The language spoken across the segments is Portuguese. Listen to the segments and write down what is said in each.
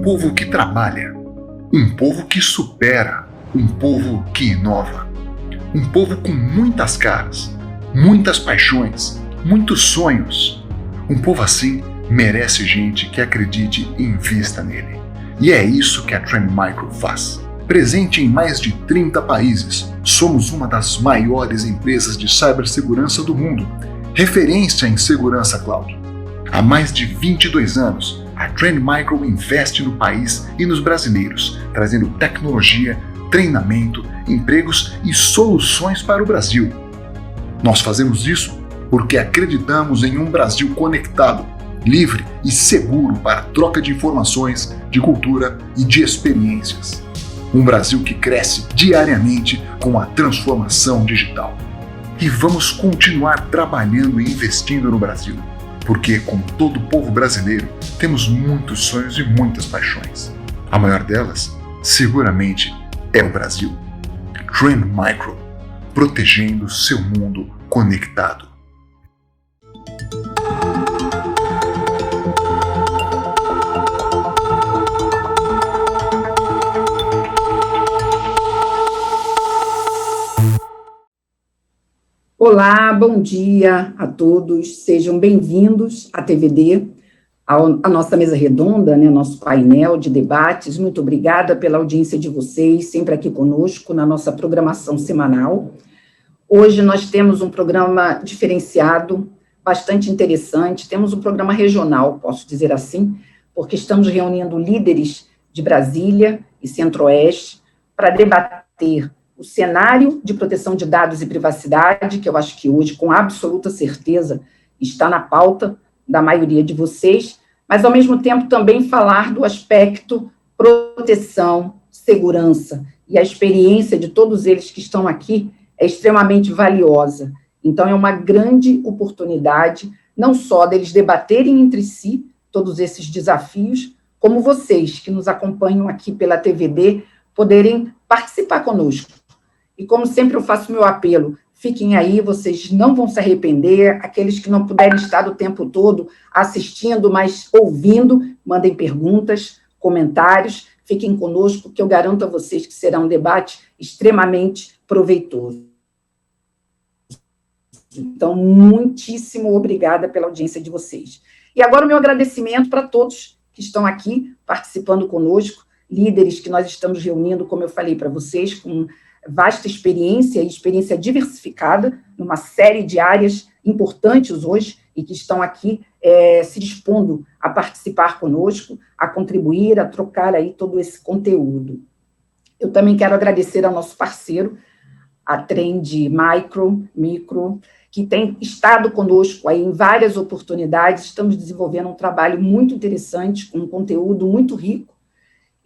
povo que trabalha, um povo que supera, um povo que inova, um povo com muitas caras, muitas paixões, muitos sonhos. Um povo assim merece gente que acredite e invista nele. E é isso que a Trend Micro faz. Presente em mais de 30 países, somos uma das maiores empresas de cibersegurança do mundo, referência em segurança cloud. Há mais de 22 anos, a Trend Micro investe no país e nos brasileiros, trazendo tecnologia, treinamento, empregos e soluções para o Brasil. Nós fazemos isso porque acreditamos em um Brasil conectado, livre e seguro para a troca de informações, de cultura e de experiências. Um Brasil que cresce diariamente com a transformação digital. E vamos continuar trabalhando e investindo no Brasil, porque, como todo povo brasileiro, temos muitos sonhos e muitas paixões. A maior delas, seguramente, é o Brasil. Trend Micro, protegendo seu mundo conectado. Olá, bom dia a todos, sejam bem-vindos à TVD, à nossa mesa redonda, nosso painel de debates. Muito obrigada pela audiência de vocês, sempre aqui conosco na nossa programação semanal. Hoje nós temos um programa diferenciado, bastante interessante, temos um programa regional, posso dizer assim, porque estamos reunindo líderes de Brasília e Centro-Oeste para debater o cenário de proteção de dados e privacidade, que eu acho que hoje, com absoluta certeza, está na pauta da maioria de vocês, mas, ao mesmo tempo, também falar do aspecto proteção, segurança, e a experiência de todos eles que estão aqui é extremamente valiosa. Então, é uma grande oportunidade, não só deles debaterem entre si todos esses desafios, como vocês, que nos acompanham aqui pela TVD, poderem participar conosco. E, como sempre, eu faço meu apelo, fiquem aí, vocês não vão se arrepender, aqueles que não puderem estar o tempo todo assistindo, mas ouvindo, mandem perguntas, comentários, fiquem conosco, que eu garanto a vocês que será um debate extremamente proveitoso. Então, muitíssimo obrigada pela audiência de vocês. E agora o meu agradecimento para todos que estão aqui participando conosco, líderes que nós estamos reunindo, como eu falei para vocês, com vasta experiência e experiência diversificada numa série de áreas importantes hoje e que estão aqui se dispondo a participar conosco, a contribuir, a trocar aí todo esse conteúdo. Eu também quero agradecer ao nosso parceiro, a Trend Micro, que tem estado conosco aí em várias oportunidades. Estamos desenvolvendo um trabalho muito interessante, com um conteúdo muito rico,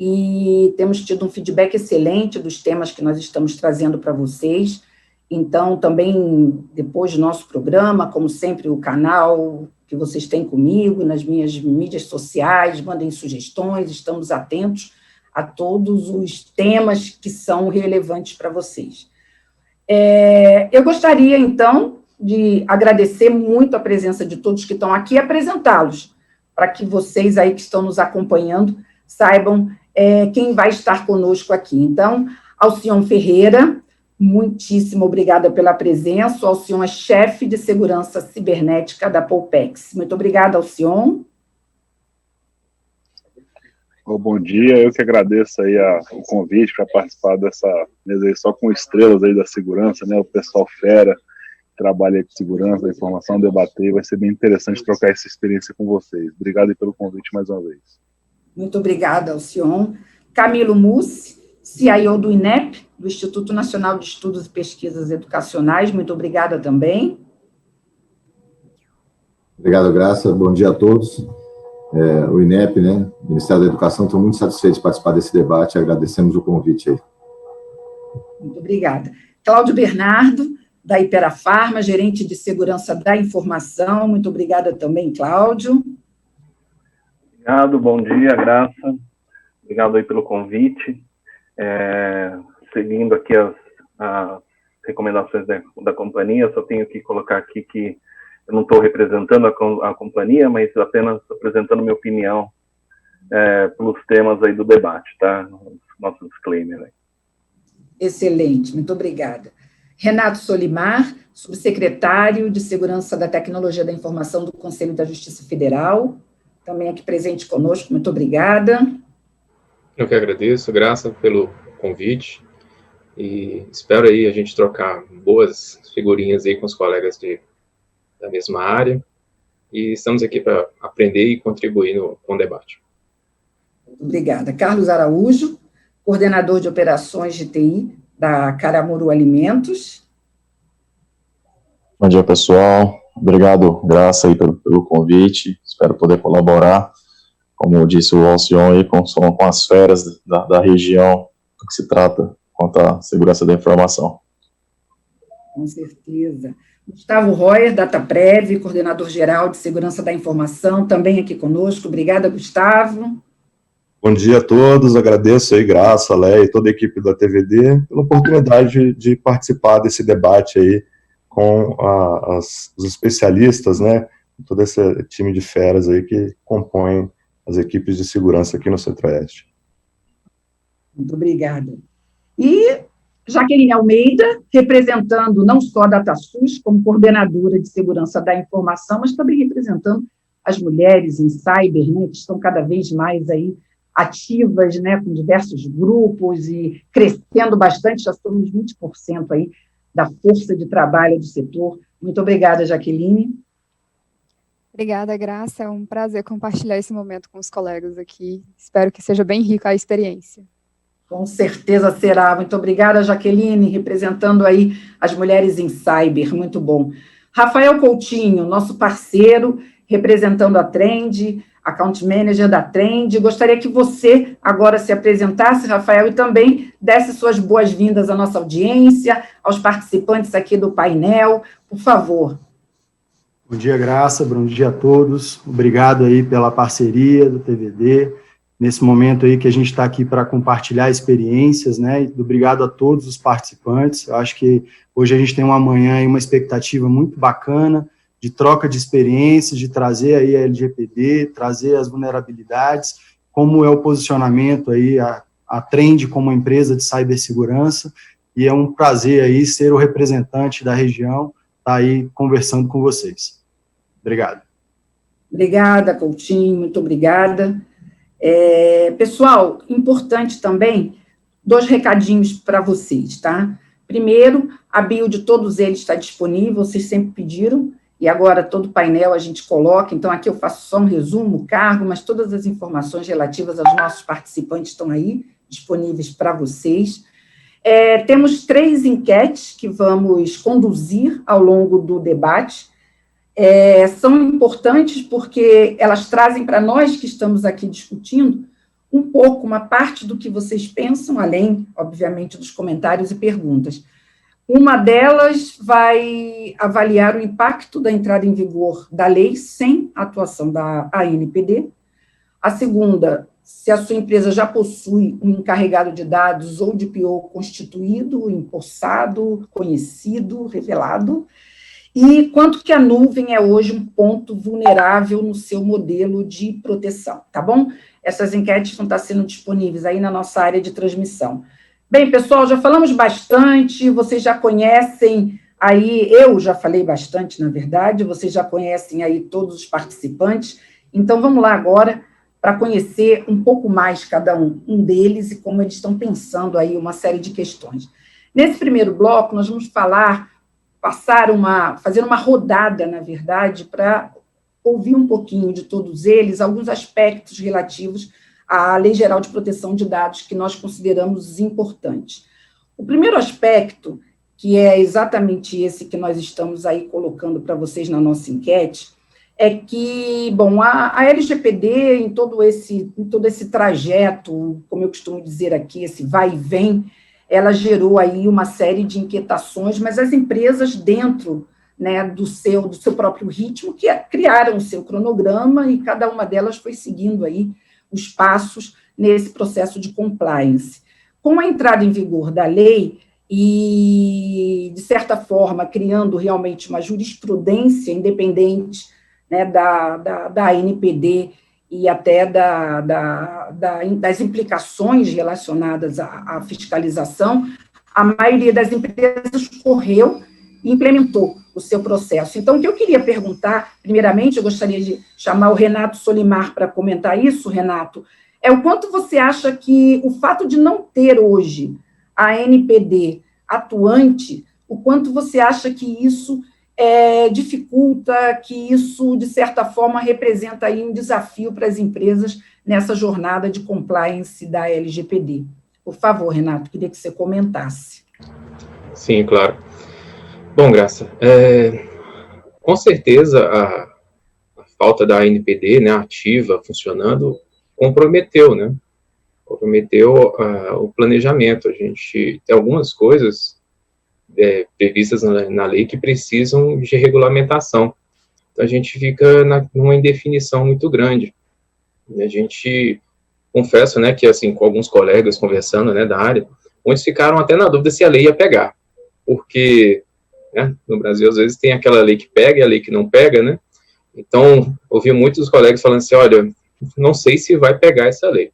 e temos tido um feedback excelente dos temas que nós estamos trazendo para vocês. Então, também, depois do nosso programa, como sempre, o canal que vocês têm comigo, nas minhas mídias sociais, mandem sugestões, estamos atentos a todos os temas que são relevantes para vocês. Eu gostaria, então, de agradecer muito a presença de todos que estão aqui e apresentá-los, para que vocês aí que estão nos acompanhando saibam quem vai estar conosco aqui. Então, Alcion Ferreira, muitíssimo obrigada pela presença. O Alcion é chefe de segurança cibernética da Polpex. Muito obrigada, Alcion. Bom dia, eu que agradeço aí o convite para participar dessa mesa aí só com estrelas aí da segurança, o pessoal fera, que trabalha aí com segurança, da informação, debater, vai ser bem interessante trocar essa experiência com vocês. Obrigado aí pelo convite mais uma vez. Muito obrigada, Alcion. Camilo Mussi, CIO do INEP, do Instituto Nacional de Estudos e Pesquisas Educacionais, muito obrigada também. Obrigado, Graça. Bom dia a todos. O INEP, Ministério da Educação, estou muito satisfeito de participar desse debate, agradecemos o convite aí. Muito obrigada. Cláudio Bernardo, da Iperafarma, gerente de segurança da informação, muito obrigada também, Cláudio. Obrigado, bom dia, Graça. Obrigado aí pelo convite. Seguindo aqui as recomendações da companhia, só tenho que colocar aqui que eu não estou representando a companhia, mas apenas apresentando minha opinião pelos temas aí do debate, tá? Nosso disclaimer aí. Excelente, muito obrigada. Renato Solimar, subsecretário de Segurança da Tecnologia da Informação do Conselho da Justiça Federal, também aqui presente conosco, muito obrigada. Eu que agradeço, Graça, pelo convite, e espero aí a gente trocar boas figurinhas aí com os colegas da mesma área, e estamos aqui para aprender e contribuir com o debate. Obrigada. Carlos Araújo, coordenador de operações de TI da Caramuru Alimentos. Bom dia, pessoal. Obrigado, Graça, aí pelo convite. Espero poder colaborar, como disse o Alcion, aí, com as feras da região do que se trata quanto à segurança da informação. Com certeza. Gustavo Royer, DataPrev, coordenador-geral de Segurança da Informação, também aqui conosco. Obrigada, Gustavo. Bom dia a todos, agradeço aí, Graça, Léia e toda a equipe da TVD pela oportunidade de participar desse debate aí com os especialistas, né, todo esse time de feras aí que compõem as equipes de segurança aqui no Centro-Oeste. Muito obrigada. E Jaqueline Almeida, representando não só a DataSUS, como coordenadora de segurança da informação, mas também representando as mulheres em cyber, né, que estão cada vez mais aí ativas, né, com diversos grupos e crescendo bastante, já somos 20% aí da força de trabalho do setor. Muito obrigada, Jaqueline. Obrigada, Graça. É um prazer compartilhar esse momento com os colegas aqui. Espero que seja bem rica a experiência. Com certeza será. Muito obrigada, Jaqueline, representando aí as mulheres em cyber. Muito bom. Rafael Coutinho, nosso parceiro, representando a Trend, Account Manager da Trend. Gostaria que você agora se apresentasse, Rafael, e também desse suas boas-vindas à nossa audiência, aos participantes aqui do painel. Por favor. Bom dia, Graça. Bom dia a todos. Obrigado aí pela parceria do TVD, nesse momento aí que a gente está aqui para compartilhar experiências, né? E obrigado a todos os participantes. Eu acho que hoje a gente tem uma manhã e uma expectativa muito bacana de troca de experiências, de trazer aí a LGPD, trazer as vulnerabilidades, como é o posicionamento aí, a Trend como empresa de cibersegurança, e é um prazer aí ser o representante da região, estar aí conversando com vocês. Obrigado. Obrigada, Coutinho, muito obrigada. Pessoal, importante também, 2 recadinhos para vocês, tá? Primeiro, a bio de todos eles está disponível, vocês sempre pediram, e agora todo o painel a gente coloca, então aqui eu faço só um resumo, cargo, mas todas as informações relativas aos nossos participantes estão aí, disponíveis para vocês. Temos 3 enquetes que vamos conduzir ao longo do debate. São importantes porque elas trazem para nós que estamos aqui discutindo um pouco, uma parte do que vocês pensam, além, obviamente, dos comentários e perguntas. Uma delas vai avaliar o impacto da entrada em vigor da lei sem a atuação da ANPD. A segunda, se a sua empresa já possui um encarregado de dados ou DPO constituído, empossado, conhecido, revelado, e quanto que a nuvem é hoje um ponto vulnerável no seu modelo de proteção, tá bom? Essas enquetes vão estar sendo disponíveis aí na nossa área de transmissão. Bem, pessoal, já falamos bastante, vocês já conhecem aí, eu já falei bastante, na verdade, vocês já conhecem aí todos os participantes, então vamos lá agora para conhecer um pouco mais cada um deles e como eles estão pensando aí uma série de questões. Nesse primeiro bloco, nós vamos fazer uma rodada, na verdade, para ouvir um pouquinho de todos eles, alguns aspectos relativos à Lei Geral de Proteção de Dados que nós consideramos importantes. O primeiro aspecto, que é exatamente esse que nós estamos aí colocando para vocês na nossa enquete, é que, bom, a LGPD, em todo esse trajeto, como eu costumo dizer aqui, esse vai e vem, ela gerou aí uma série de inquietações, mas as empresas dentro, né, do seu próprio ritmo, que criaram o seu cronograma e cada uma delas foi seguindo aí os passos nesse processo de compliance. Com a entrada em vigor da lei e, de certa forma, criando realmente uma jurisprudência independente, né, da ANPD e até das implicações relacionadas à fiscalização, a maioria das empresas correu e implementou o seu processo. Então, o que eu queria perguntar, primeiramente, eu gostaria de chamar o Renato Solimar para comentar isso, Renato, é o quanto você acha que o fato de não ter hoje a NPD atuante, o quanto você acha que isso dificulta, que isso, de certa forma, representa aí um desafio para as empresas nessa jornada de compliance da LGPD. Por favor, Renato, queria que você comentasse. Sim, claro. Bom, Graça, com certeza a falta da ANPD, né, ativa, funcionando, comprometeu, né? Comprometeu o planejamento. A gente tem algumas coisas previstas na lei que precisam de regulamentação. Então, a gente fica numa indefinição muito grande. E a gente, confesso, né, que, assim, com alguns colegas conversando, né, da área, muitos ficaram até na dúvida se a lei ia pegar, porque, né, no Brasil, às vezes, tem aquela lei que pega e a lei que não pega, né? Então, ouvi muitos colegas falando assim, olha, não sei se vai pegar essa lei.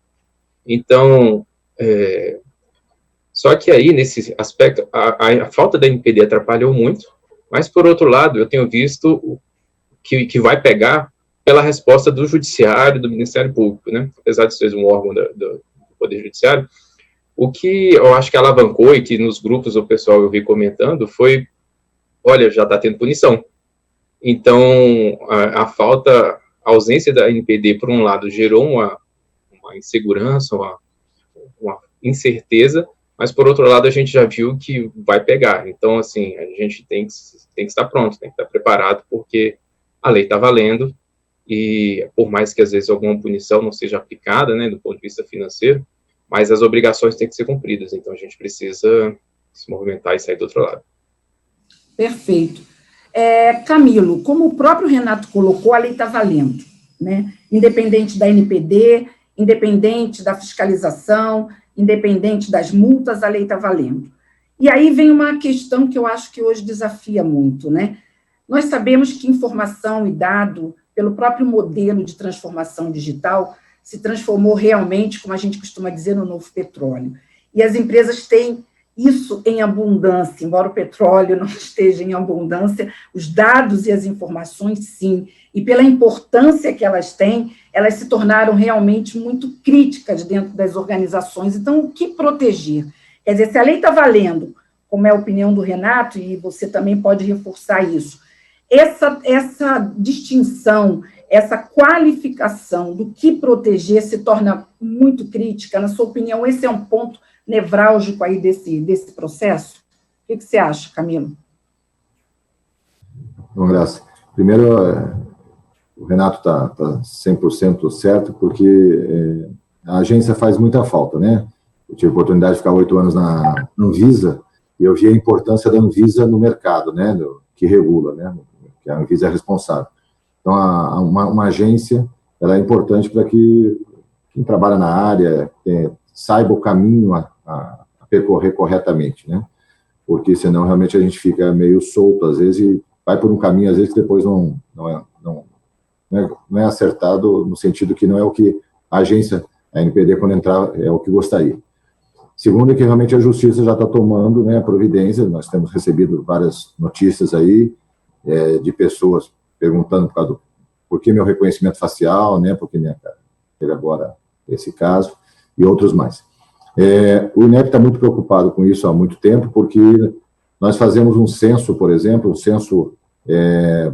Então, só que aí, nesse aspecto, a falta da NPD atrapalhou muito, mas, por outro lado, eu tenho visto que vai pegar pela resposta do Judiciário, do Ministério Público, né? Apesar de ser um órgão do Poder Judiciário, o que eu acho que alavancou e que nos grupos o pessoal eu vi comentando foi, olha, já está tendo punição. Então, a ausência da NPD, por um lado, gerou uma insegurança, uma incerteza, mas, por outro lado, a gente já viu que vai pegar. Então, assim, a gente tem que estar pronto, tem que estar preparado, porque a lei está valendo, e por mais que, às vezes, alguma punição não seja aplicada, né, do ponto de vista financeiro, mas as obrigações têm que ser cumpridas. Então, a gente precisa se movimentar e sair do outro lado. Perfeito. Camilo, como o próprio Renato colocou, a lei está valendo, né? Independente da NPD, independente da fiscalização, independente das multas, a lei está valendo. E aí vem uma questão que eu acho que hoje desafia muito, né? Nós sabemos que informação e dado, pelo próprio modelo de transformação digital, se transformou realmente, como a gente costuma dizer, no novo petróleo. E as empresas têm isso em abundância, embora o petróleo não esteja em abundância, os dados e as informações, sim. E pela importância que elas têm, elas se tornaram realmente muito críticas dentro das organizações. Então, o que proteger? Quer dizer, se a lei está valendo, como é a opinião do Renato, e você também pode reforçar isso, essa distinção, essa qualificação do que proteger se torna muito crítica. Na sua opinião, esse é um ponto nevrálgico aí desse processo? O que você acha, Camilo? Bom, Graça, primeiro, o Renato está 100% certo, porque a agência faz muita falta, né? Eu tive a oportunidade de ficar 8 anos na Anvisa, e eu vi a importância da Anvisa no mercado, né? Que regula, né? Que a Anvisa é responsável. Então, uma agência, ela é importante para que quem trabalha na área saiba o caminho a percorrer corretamente, né? Porque senão realmente a gente fica meio solto, às vezes, e vai por um caminho, às vezes, que depois não é acertado, no sentido que não é o que a agência, a NPD, quando entrar, é o que gostaria. Segundo, é que realmente a justiça já está tomando, né, providência. Nós temos recebido várias notícias aí de pessoas perguntando por que meu reconhecimento facial, né, porque minha cara, teve agora esse caso, e outros mais. O INEP está muito preocupado com isso há muito tempo, porque nós fazemos um censo, por exemplo, um censo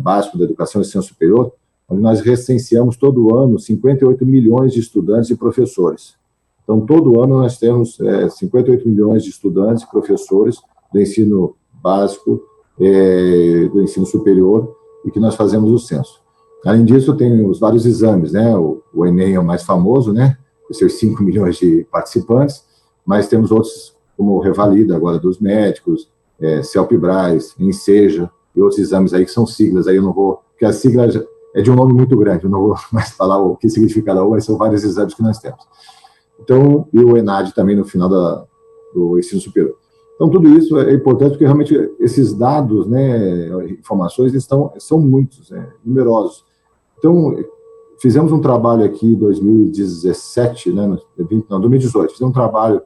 básico da educação e censo superior, onde nós recenseamos todo ano 58 milhões de estudantes e professores. Então, todo ano nós temos 58 milhões de estudantes e professores do ensino básico, do ensino superior, e que nós fazemos o censo. Além disso, tem os vários exames, né? O Enem é o mais famoso, né? Com seus 5 milhões de participantes, mas temos outros, como o Revalida, agora dos médicos, CELPE-BRAS, Enseja, e outros exames aí que são siglas, aí eu não vou, porque a sigla é de um nome muito grande, eu não vou mais falar o que significa cada um, mas são vários exames que nós temos. Então, e o ENAD também no final do ensino superior. Então, tudo isso é importante, porque realmente esses dados, né, informações, são muitos, numerosos. Então, fizemos um trabalho aqui em 2017, né, 2018, fizemos um trabalho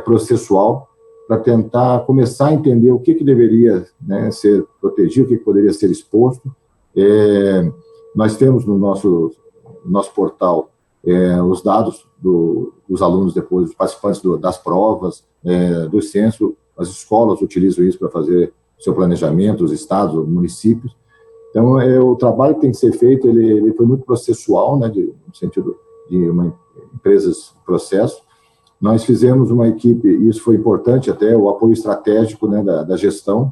processual para tentar começar a entender o que deveria, né, ser protegido, o que poderia ser exposto. Nós temos no nosso portal os dados dos alunos depois, dos participantes das provas, do censo. As escolas utilizam isso para fazer seu planejamento, os estados, os municípios. Então, o trabalho que tem que ser feito, ele foi muito processual, né, no sentido de empresas de processo. Nós fizemos uma equipe, e isso foi importante até, o apoio estratégico, né, da gestão,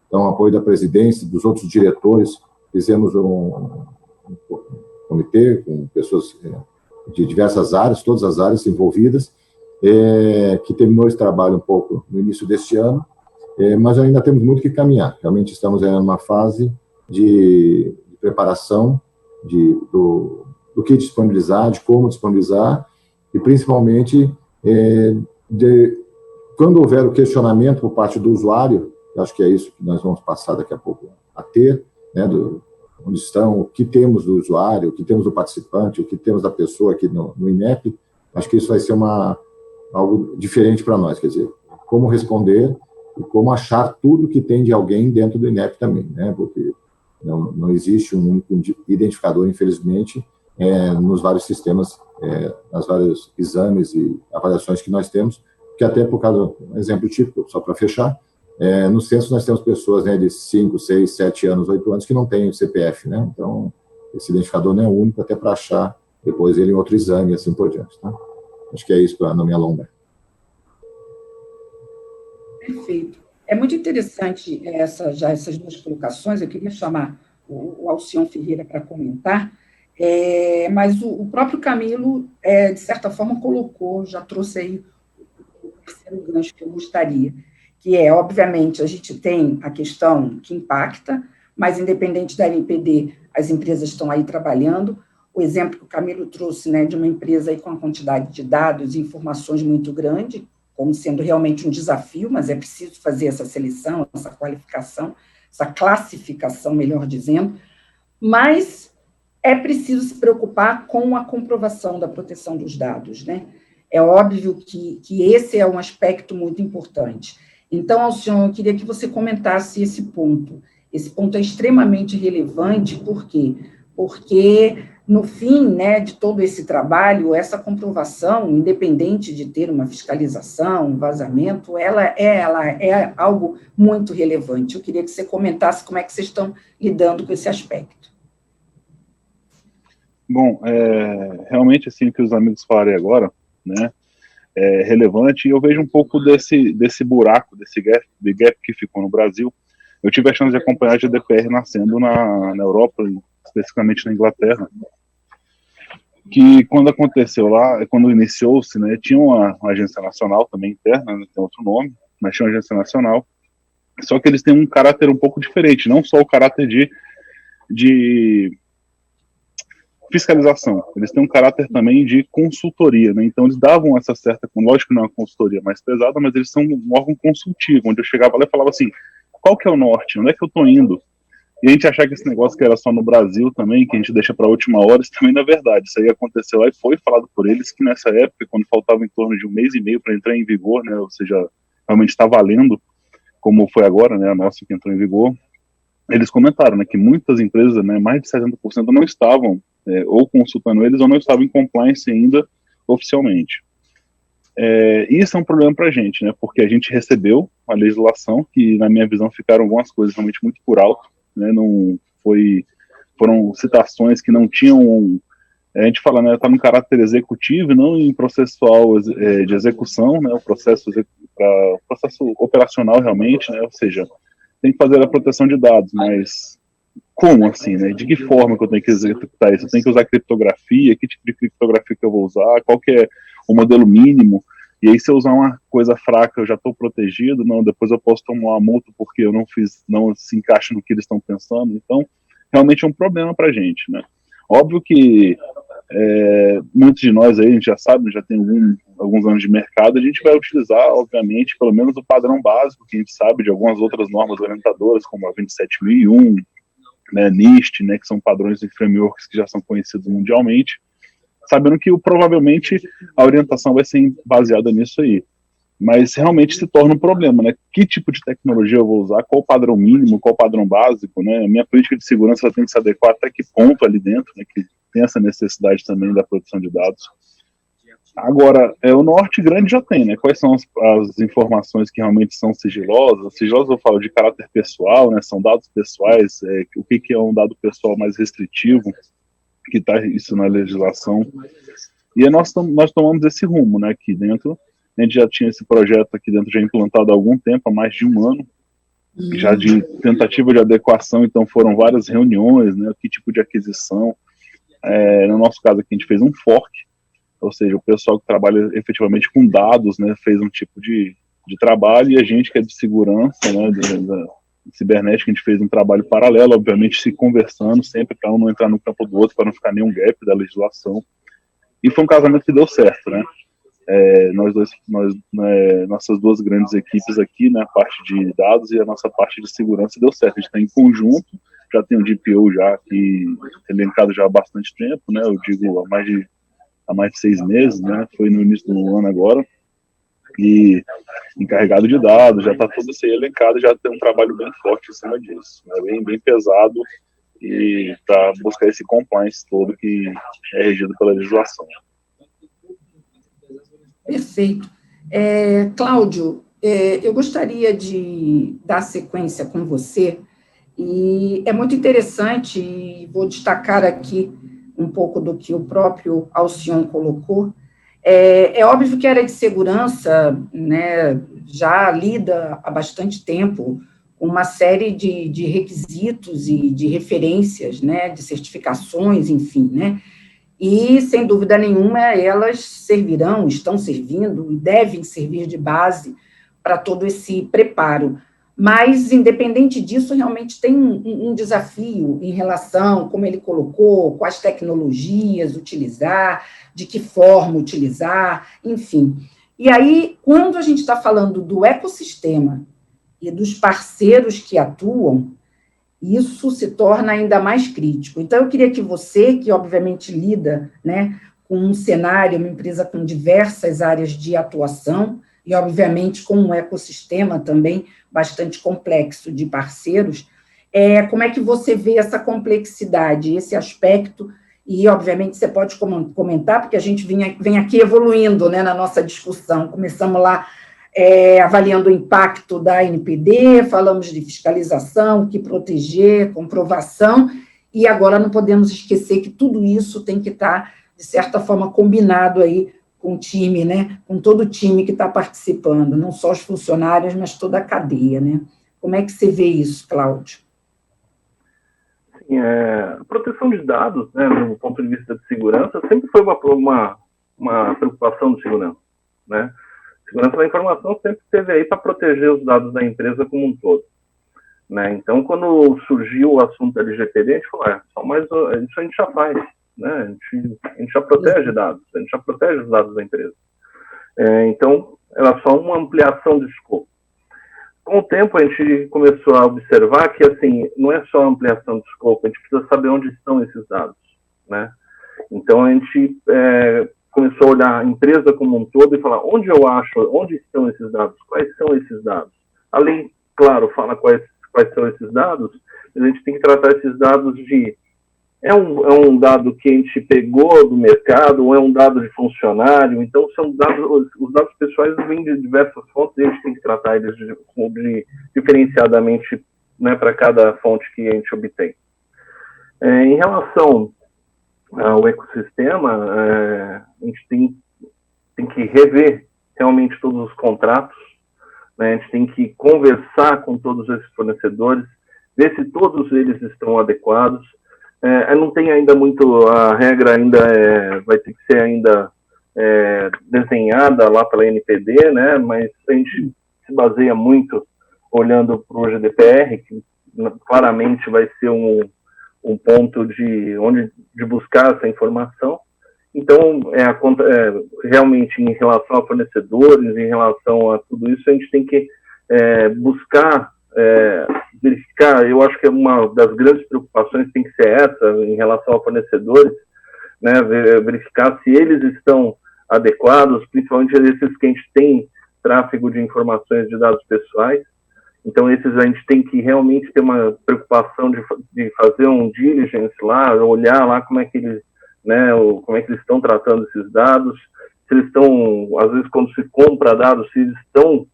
então, o apoio da presidência, dos outros diretores. Fizemos um comitê com pessoas de diversas áreas, todas as áreas envolvidas, que terminou esse trabalho um pouco no início deste ano, mas ainda temos muito que caminhar. Realmente estamos numa fase de preparação do que disponibilizar, de como disponibilizar, e principalmente quando houver o questionamento por parte do usuário, eu acho que é isso que nós vamos passar daqui a pouco a ter, né, onde estão, o que temos do usuário, o que temos do participante, o que temos da pessoa aqui no INEP. Acho que isso vai ser algo diferente para nós, quer dizer, como responder e como achar tudo que tem de alguém dentro do INEP também, né, porque não existe um único identificador, infelizmente, nos vários sistemas, nas vários exames e avaliações que nós temos, que até por causa, um exemplo típico, só para fechar, no censo nós temos pessoas, né, de 5, 6, 7 anos, 8 anos que não têm o CPF, né, então esse identificador não é único até para achar depois ele em outro exame e assim por diante, tá? Acho que é isso para não me alongar. Perfeito. É muito interessante essas duas colocações. Eu queria chamar o Alcion Ferreira para comentar, mas o próprio Camilo, de certa forma, já trouxe aí o terceiro gancho que eu gostaria, que obviamente, a gente tem a questão que impacta, mas, independente da NPD, as empresas estão aí trabalhando. O exemplo que o Camilo trouxe, né, de uma empresa aí com uma quantidade de dados e informações muito grande, como sendo realmente um desafio, mas é preciso fazer essa seleção, essa qualificação, essa classificação, melhor dizendo, mas é preciso se preocupar com a comprovação da proteção dos dados, né? É óbvio que esse é um aspecto muito importante. Então, Alcion, eu queria que você comentasse esse ponto. Esse ponto é extremamente relevante, por quê? Porque, no fim, né, de todo esse trabalho, essa comprovação, independente de ter uma fiscalização, um vazamento, ela é algo muito relevante. Eu queria que você comentasse como é que vocês estão lidando com esse aspecto. Bom, realmente, assim, o que os amigos falaram agora, né, é relevante, e eu vejo um pouco desse buraco, desse gap que ficou no Brasil. Eu tive a chance de acompanhar a GDPR nascendo na Europa, especificamente na Inglaterra, que quando aconteceu lá, quando iniciou-se, né, tinha uma agência nacional também interna, né, tem outro nome, mas tinha uma agência nacional, só que eles têm um caráter um pouco diferente, não só o caráter de fiscalização, eles têm um caráter também de consultoria, né? Então eles davam essa certa, lógico que não é uma consultoria mais pesada, mas eles são um órgão consultivo, onde eu chegava lá e falava assim, qual que é o norte, onde é que eu estou indo? E a gente achar que esse negócio que era só no Brasil também, que a gente deixa para a última hora, isso também não é verdade. Isso aí aconteceu lá e foi falado por eles que nessa época, quando faltava em torno de 1 mês e meio para entrar em vigor, né, ou seja, realmente está valendo, como foi agora, né, a nossa que entrou em vigor, eles comentaram, né, que muitas empresas, né, mais de 70% não estavam ou consultando eles ou não estavam em compliance ainda oficialmente. Isso é um problema para a gente, né, porque a gente recebeu a legislação que, na minha visão, ficaram algumas coisas realmente muito por alto, né, foram citações que não tinham, a gente fala, né, tá no caráter executivo e não em processual de execução, né, o processo operacional realmente, né, ou seja, tem que fazer a proteção de dados, mas como assim, né, de que forma que eu tenho que executar isso? Eu tenho que usar criptografia, que tipo de criptografia que eu vou usar, qual que é o modelo mínimo? E aí, se eu usar uma coisa fraca, eu já estou protegido? Não, depois eu posso tomar uma multa porque eu não se encaixa no que eles estão pensando. Então, realmente é um problema para a gente, né? Óbvio que muitos de nós aí, a gente já sabe, já tem alguns anos de mercado, a gente vai utilizar, obviamente, pelo menos o padrão básico, que a gente sabe de algumas outras normas orientadoras, como a 27001, né, NIST, né, que são padrões e frameworks que já são conhecidos mundialmente, sabendo que provavelmente a orientação vai ser baseada nisso aí. Mas realmente se torna um problema, né? Que tipo de tecnologia eu vou usar, qual o padrão mínimo, qual o padrão básico, né? A minha política de segurança tem que se adequar até que ponto ali dentro, né? Que tem essa necessidade também da produção de dados. Agora, o norte grande já tem, né? Quais são as informações que realmente são sigilosas? Sigilosas eu falo de caráter pessoal, né? São dados pessoais, o que é um dado pessoal mais restritivo, que está isso na legislação. E nós tomamos esse rumo, né? Aqui dentro, a gente já tinha esse projeto aqui dentro já implantado há algum tempo, há mais de um ano, já de tentativa de adequação, então foram várias reuniões, né? Que tipo de aquisição. No nosso caso aqui a gente fez um fork, ou seja, o pessoal que trabalha efetivamente com dados, né, fez um tipo de trabalho, e a gente que é de segurança, né, da cibernética, a gente fez um trabalho paralelo, obviamente se conversando sempre para um não entrar no campo do outro, para não ficar nenhum gap da legislação, e foi um casamento que deu certo, né. Nossas duas grandes equipes aqui, né, a parte de dados e a nossa parte de segurança deu certo, a gente está em conjunto, já tem o DPO já aqui elencado já há bastante tempo, né, eu digo há mais de 6 meses, né, foi no início do ano agora, e encarregado de dados, já está tudo isso aí elencado, já tem um trabalho bem forte em cima disso, né, bem pesado, e para buscar esse compliance todo que é regido pela legislação. Perfeito. Cláudio, eu gostaria de dar sequência com você, e é muito interessante, e vou destacar aqui um pouco do que o próprio Alcion colocou. É óbvio que a área de segurança, né, já lida há bastante tempo com uma série de requisitos e de referências, né, de certificações, enfim, né, e, sem dúvida nenhuma, elas servirão, estão servindo e devem servir de base para todo esse preparo. Mas, independente disso, realmente tem um desafio em relação, como ele colocou, quais tecnologias utilizar, de que forma utilizar, enfim. E aí, quando a gente está falando do ecossistema e dos parceiros que atuam, isso se torna ainda mais crítico. Então, eu queria que você, que obviamente lida, né, com um cenário, uma empresa com diversas áreas de atuação, e, obviamente, com um ecossistema também bastante complexo de parceiros, como é que você vê essa complexidade, esse aspecto, e, obviamente, você pode comentar, porque a gente vem aqui evoluindo, né, na nossa discussão. Começamos lá avaliando o impacto da NPD, falamos de fiscalização, que proteger, comprovação, e agora não podemos esquecer que tudo isso tem que estar, de certa forma, combinado aí com o time, né, com todo o time que está participando, não só os funcionários, mas toda a cadeia, né? Como é que você vê isso, Cláudio? Sim, a proteção de dados, né, do ponto de vista de segurança, sempre foi uma preocupação do segurança, né? Segurança da informação sempre esteve aí para proteger os dados da empresa como um todo, né? Então, quando surgiu o assunto da LGPD, a gente falou, isso a gente já faz, né? A gente já protege dados, a gente já protege os dados da empresa. Então, era só uma ampliação de escopo. Com o tempo, a gente começou a observar que, assim, não é só ampliação de escopo, a gente precisa saber onde estão esses dados, né? Então, a gente começou a olhar a empresa como um todo e falar onde estão esses dados, quais são esses dados. Além, claro, falar quais são esses dados, a gente tem que tratar esses dados de é um dado que a gente pegou do mercado, ou é um dado de funcionário, então são dados, os dados pessoais vêm de diversas fontes e a gente tem que tratar eles diferenciadamente, né, para cada fonte que a gente obtém. Em relação ao ecossistema, a gente tem que rever realmente todos os contratos, né, a gente tem que conversar com todos esses fornecedores, ver se todos eles estão adequados. Não tem ainda muito, a regra ainda vai ter que ser ainda desenhada lá pela NPD, né, mas a gente se baseia muito olhando para o GDPR, que claramente vai ser um ponto de buscar essa informação. Então, realmente, em relação a fornecedores, em relação a tudo isso, a gente tem que buscar verificar eu acho que uma das grandes preocupações tem que ser essa, em relação a fornecedores, né, verificar se eles estão adequados, principalmente esses que a gente tem tráfego de informações de dados pessoais. Então, esses a gente tem que realmente ter uma preocupação de fazer um diligence lá, olhar lá como é que eles, né, como é que eles estão tratando esses dados, se eles estão, às vezes, quando se compra dados, se eles estão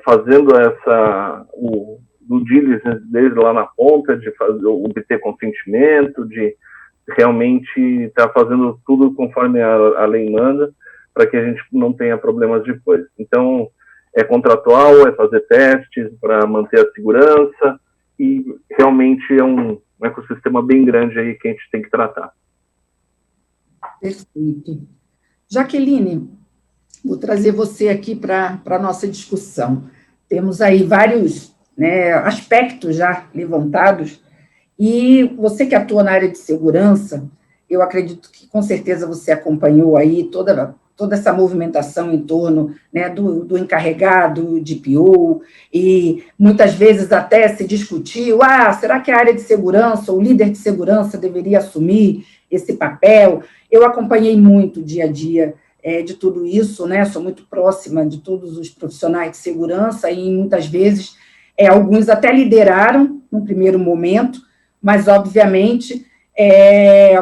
fazendo o diligence deles lá na ponta, de obter consentimento, de realmente estar fazendo tudo conforme a lei manda, para que a gente não tenha problemas depois. Então, é contratual, é fazer testes para manter a segurança, e realmente é um ecossistema bem grande aí que a gente tem que tratar. Perfeito. Jaqueline, vou trazer você aqui para a nossa discussão. Temos aí vários, né, aspectos já levantados, e você que atua na área de segurança, eu acredito que com certeza você acompanhou aí toda essa movimentação em torno, né, do encarregado de PO, e muitas vezes até se discutiu, será que a área de segurança, o líder de segurança deveria assumir esse papel? Eu acompanhei muito o dia a dia de tudo isso, né, sou muito próxima de todos os profissionais de segurança, e muitas vezes alguns até lideraram no primeiro momento, mas, obviamente,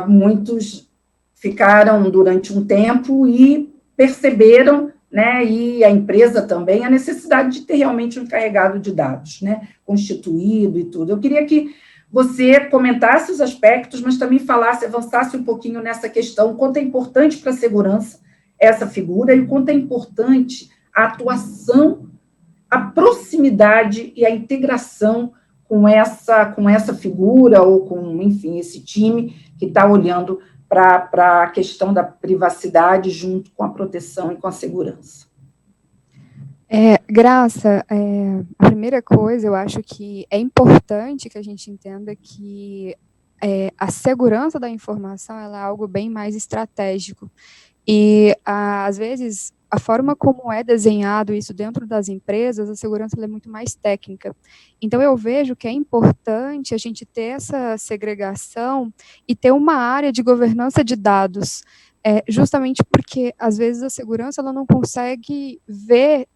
muitos ficaram durante um tempo e perceberam, né, e a empresa também, a necessidade de ter realmente um encarregado de dados, né, constituído e tudo. Eu queria que você comentasse os aspectos, mas também avançasse um pouquinho nessa questão, o quanto é importante para a segurança essa figura e o quanto é importante a atuação, a proximidade e a integração com essa figura ou com, enfim, esse time que está olhando para a questão da privacidade junto com a proteção e com a segurança. Graça, a primeira coisa, eu acho que é importante que a gente entenda que a segurança da informação ela é algo bem mais estratégico. E, às vezes, a forma como é desenhado isso dentro das empresas, a segurança ela é muito mais técnica. Então, eu vejo que é importante a gente ter essa segregação e ter uma área de governança de dados, justamente porque, às vezes, a segurança ela não consegue ver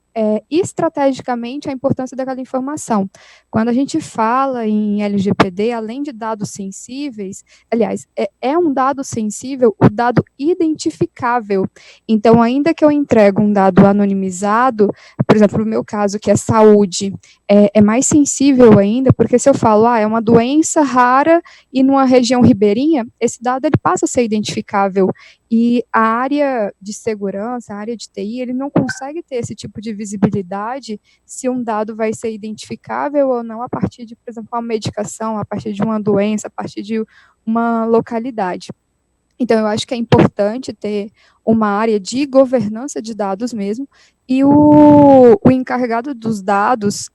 estrategicamente a importância daquela informação. Quando a gente fala em LGPD, além de dados sensíveis, aliás, é um dado sensível o dado identificável. Então, ainda que eu entregue um dado anonimizado, por exemplo, no meu caso, que é saúde, é mais sensível ainda, porque se eu falo, é uma doença rara e numa região ribeirinha, esse dado ele passa a ser identificável. E a área de segurança, a área de TI, ele não consegue ter esse tipo de visibilidade se um dado vai ser identificável ou não a partir de, por exemplo, uma medicação, a partir de uma doença, a partir de uma localidade. Então, eu acho que é importante ter uma área de governança de dados mesmo, e o encarregado dos dados,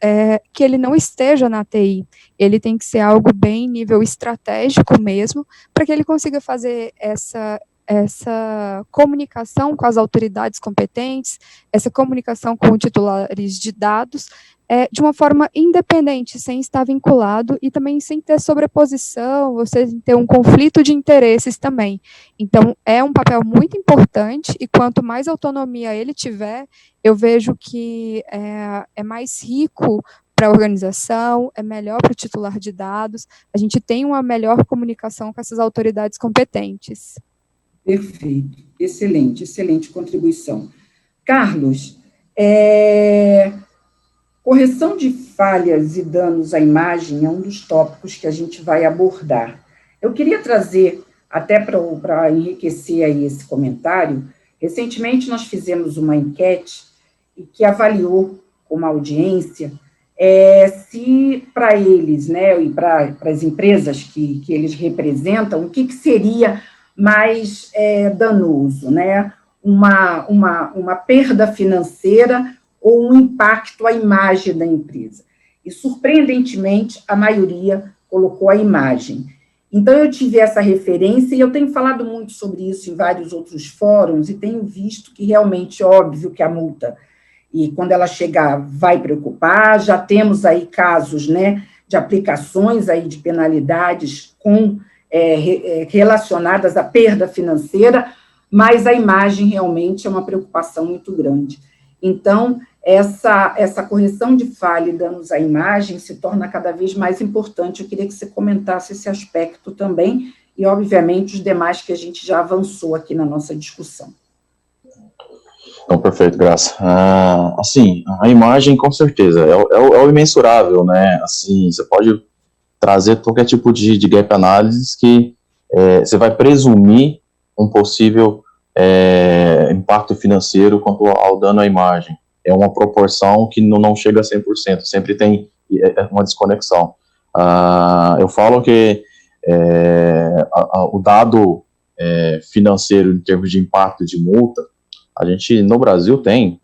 que ele não esteja na TI, ele tem que ser algo bem nível estratégico mesmo, para que ele consiga fazer essa comunicação com as autoridades competentes, essa comunicação com titulares de dados, de uma forma independente, sem estar vinculado e também sem ter sobreposição, ou sem ter um conflito de interesses também. Então, é um papel muito importante e quanto mais autonomia ele tiver, eu vejo que é mais rico para a organização, é melhor para o titular de dados, a gente tem uma melhor comunicação com essas autoridades competentes. Perfeito, excelente contribuição. Carlos, correção de falhas e danos à imagem é um dos tópicos que a gente vai abordar. Eu queria trazer, até para enriquecer aí esse comentário, recentemente nós fizemos uma enquete que avaliou como audiência se para eles, né, e para as empresas que eles representam, o que seria mais danoso, né? Uma perda financeira ou um impacto à imagem da empresa. E, surpreendentemente, a maioria colocou a imagem. Então, eu tive essa referência e eu tenho falado muito sobre isso em vários outros fóruns e tenho visto que realmente é óbvio que a multa, e quando ela chegar, vai preocupar. Já temos aí casos, né, de aplicações aí de penalidades relacionadas à perda financeira, mas a imagem realmente é uma preocupação muito grande. Então, essa correção de falha e danos à imagem se torna cada vez mais importante. Eu queria que você comentasse esse aspecto também, e, obviamente, os demais que a gente já avançou aqui na nossa discussão. Então, perfeito, Graça. Assim, a imagem, com certeza, é o imensurável, né? Assim, você pode trazer qualquer tipo de gap analysis que você vai presumir um possível impacto financeiro quanto ao dano à imagem. É uma proporção que não chega a 100%, sempre tem uma desconexão. Eu falo que o dado financeiro em termos de impacto de multa, a gente no Brasil tem,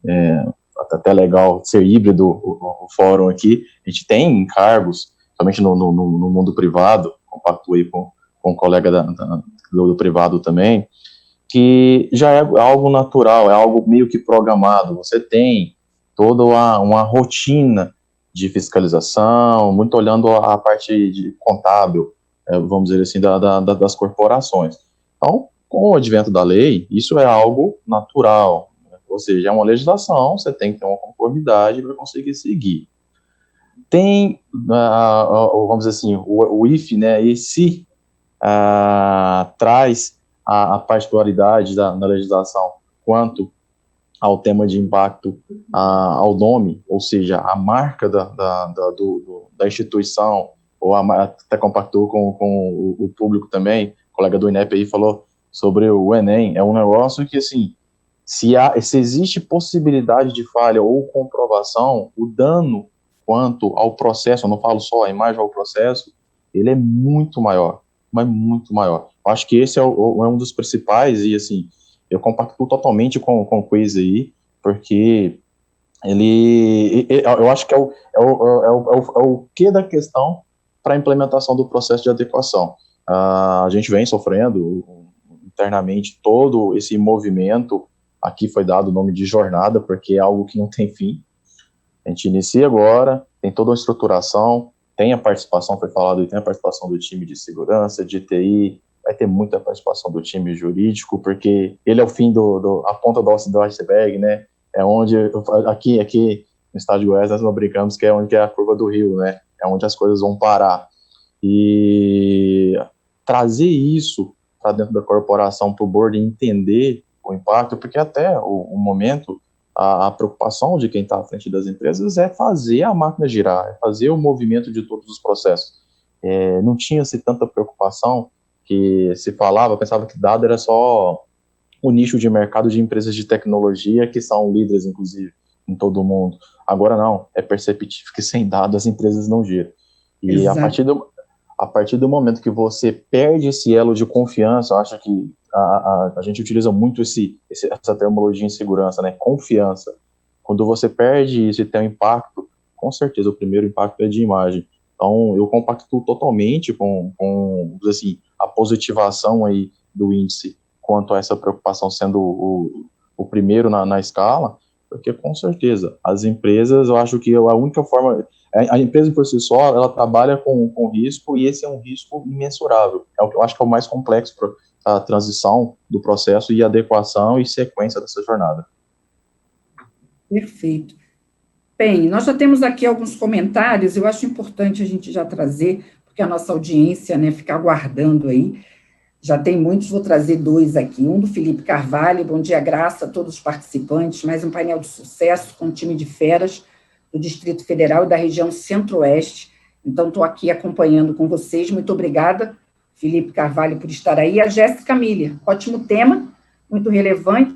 até legal ser híbrido o fórum aqui, a gente tem encargos, somente no mundo privado, compactuei com um colega do privado também, que já é algo natural, é algo meio que programado. Você tem toda uma rotina de fiscalização, muito olhando a parte de contábil, vamos dizer assim, das corporações. Então, com o advento da lei, isso é algo natural, né? Ou seja, é uma legislação, você tem que ter uma conformidade para conseguir seguir. Tem, vamos dizer assim, o if, né, e se traz a particularidade da legislação quanto ao tema de impacto ao nome, ou seja, a marca da instituição, ou até compactou com o público também, o colega do INEP aí falou sobre o Enem, é um negócio que, assim, se existe possibilidade de falha ou comprovação, o dano quanto ao processo, eu não falo só a imagem, ao processo, ele é muito maior, mas muito maior. Eu acho que esse é um dos principais, e assim, eu compactuo totalmente com o quiz aí, porque eu acho que é o que da questão para a implementação do processo de adequação. A gente vem sofrendo internamente todo esse movimento, aqui foi dado o nome de jornada, porque é algo que não tem fim. A gente inicia agora, tem toda uma estruturação, tem a participação, foi falado, tem a participação do time de segurança, de TI, vai ter muita participação do time jurídico, porque ele é o fim a ponta do iceberg, né? É onde, aqui no estado de Goiás, nós brincamos que é onde é a curva do rio, né? É onde as coisas vão parar. E trazer isso para dentro da corporação, para o board entender o impacto, porque até o momento, a preocupação de quem está à frente das empresas é fazer a máquina girar, é fazer o movimento de todos os processos. Não tinha-se tanta preocupação que se falava, pensava que dado era só o nicho de mercado de empresas de tecnologia, que são líderes, inclusive, em todo o mundo. Agora não, é perceptível que sem dados as empresas não giram. E a partir do momento que você perde esse elo de confiança, eu acho que a gente utiliza muito essa terminologia em segurança, né? Confiança. Quando você perde isso e tem um impacto, com certeza o primeiro impacto é de imagem. Então, eu compactuo totalmente com assim, a positivação aí do índice quanto a essa preocupação sendo o primeiro na escala, porque com certeza as empresas, eu acho que a única forma, a empresa por si só, ela trabalha com risco, e esse é um risco imensurável. É o que eu acho que é o mais complexo para a transição do processo e adequação e sequência dessa jornada. Perfeito. Bem, nós já temos aqui alguns comentários, eu acho importante a gente já trazer, porque a nossa audiência, né, fica aguardando aí. Já tem muitos, vou trazer dois aqui. Um do Felipe Carvalho, bom dia, Graça, a todos os participantes, mais um painel de sucesso com um time de feras do Distrito Federal e da região Centro-Oeste. Então, estou aqui acompanhando com vocês. Muito obrigada, Felipe Carvalho, por estar aí. A Jéssica Miller, ótimo tema, muito relevante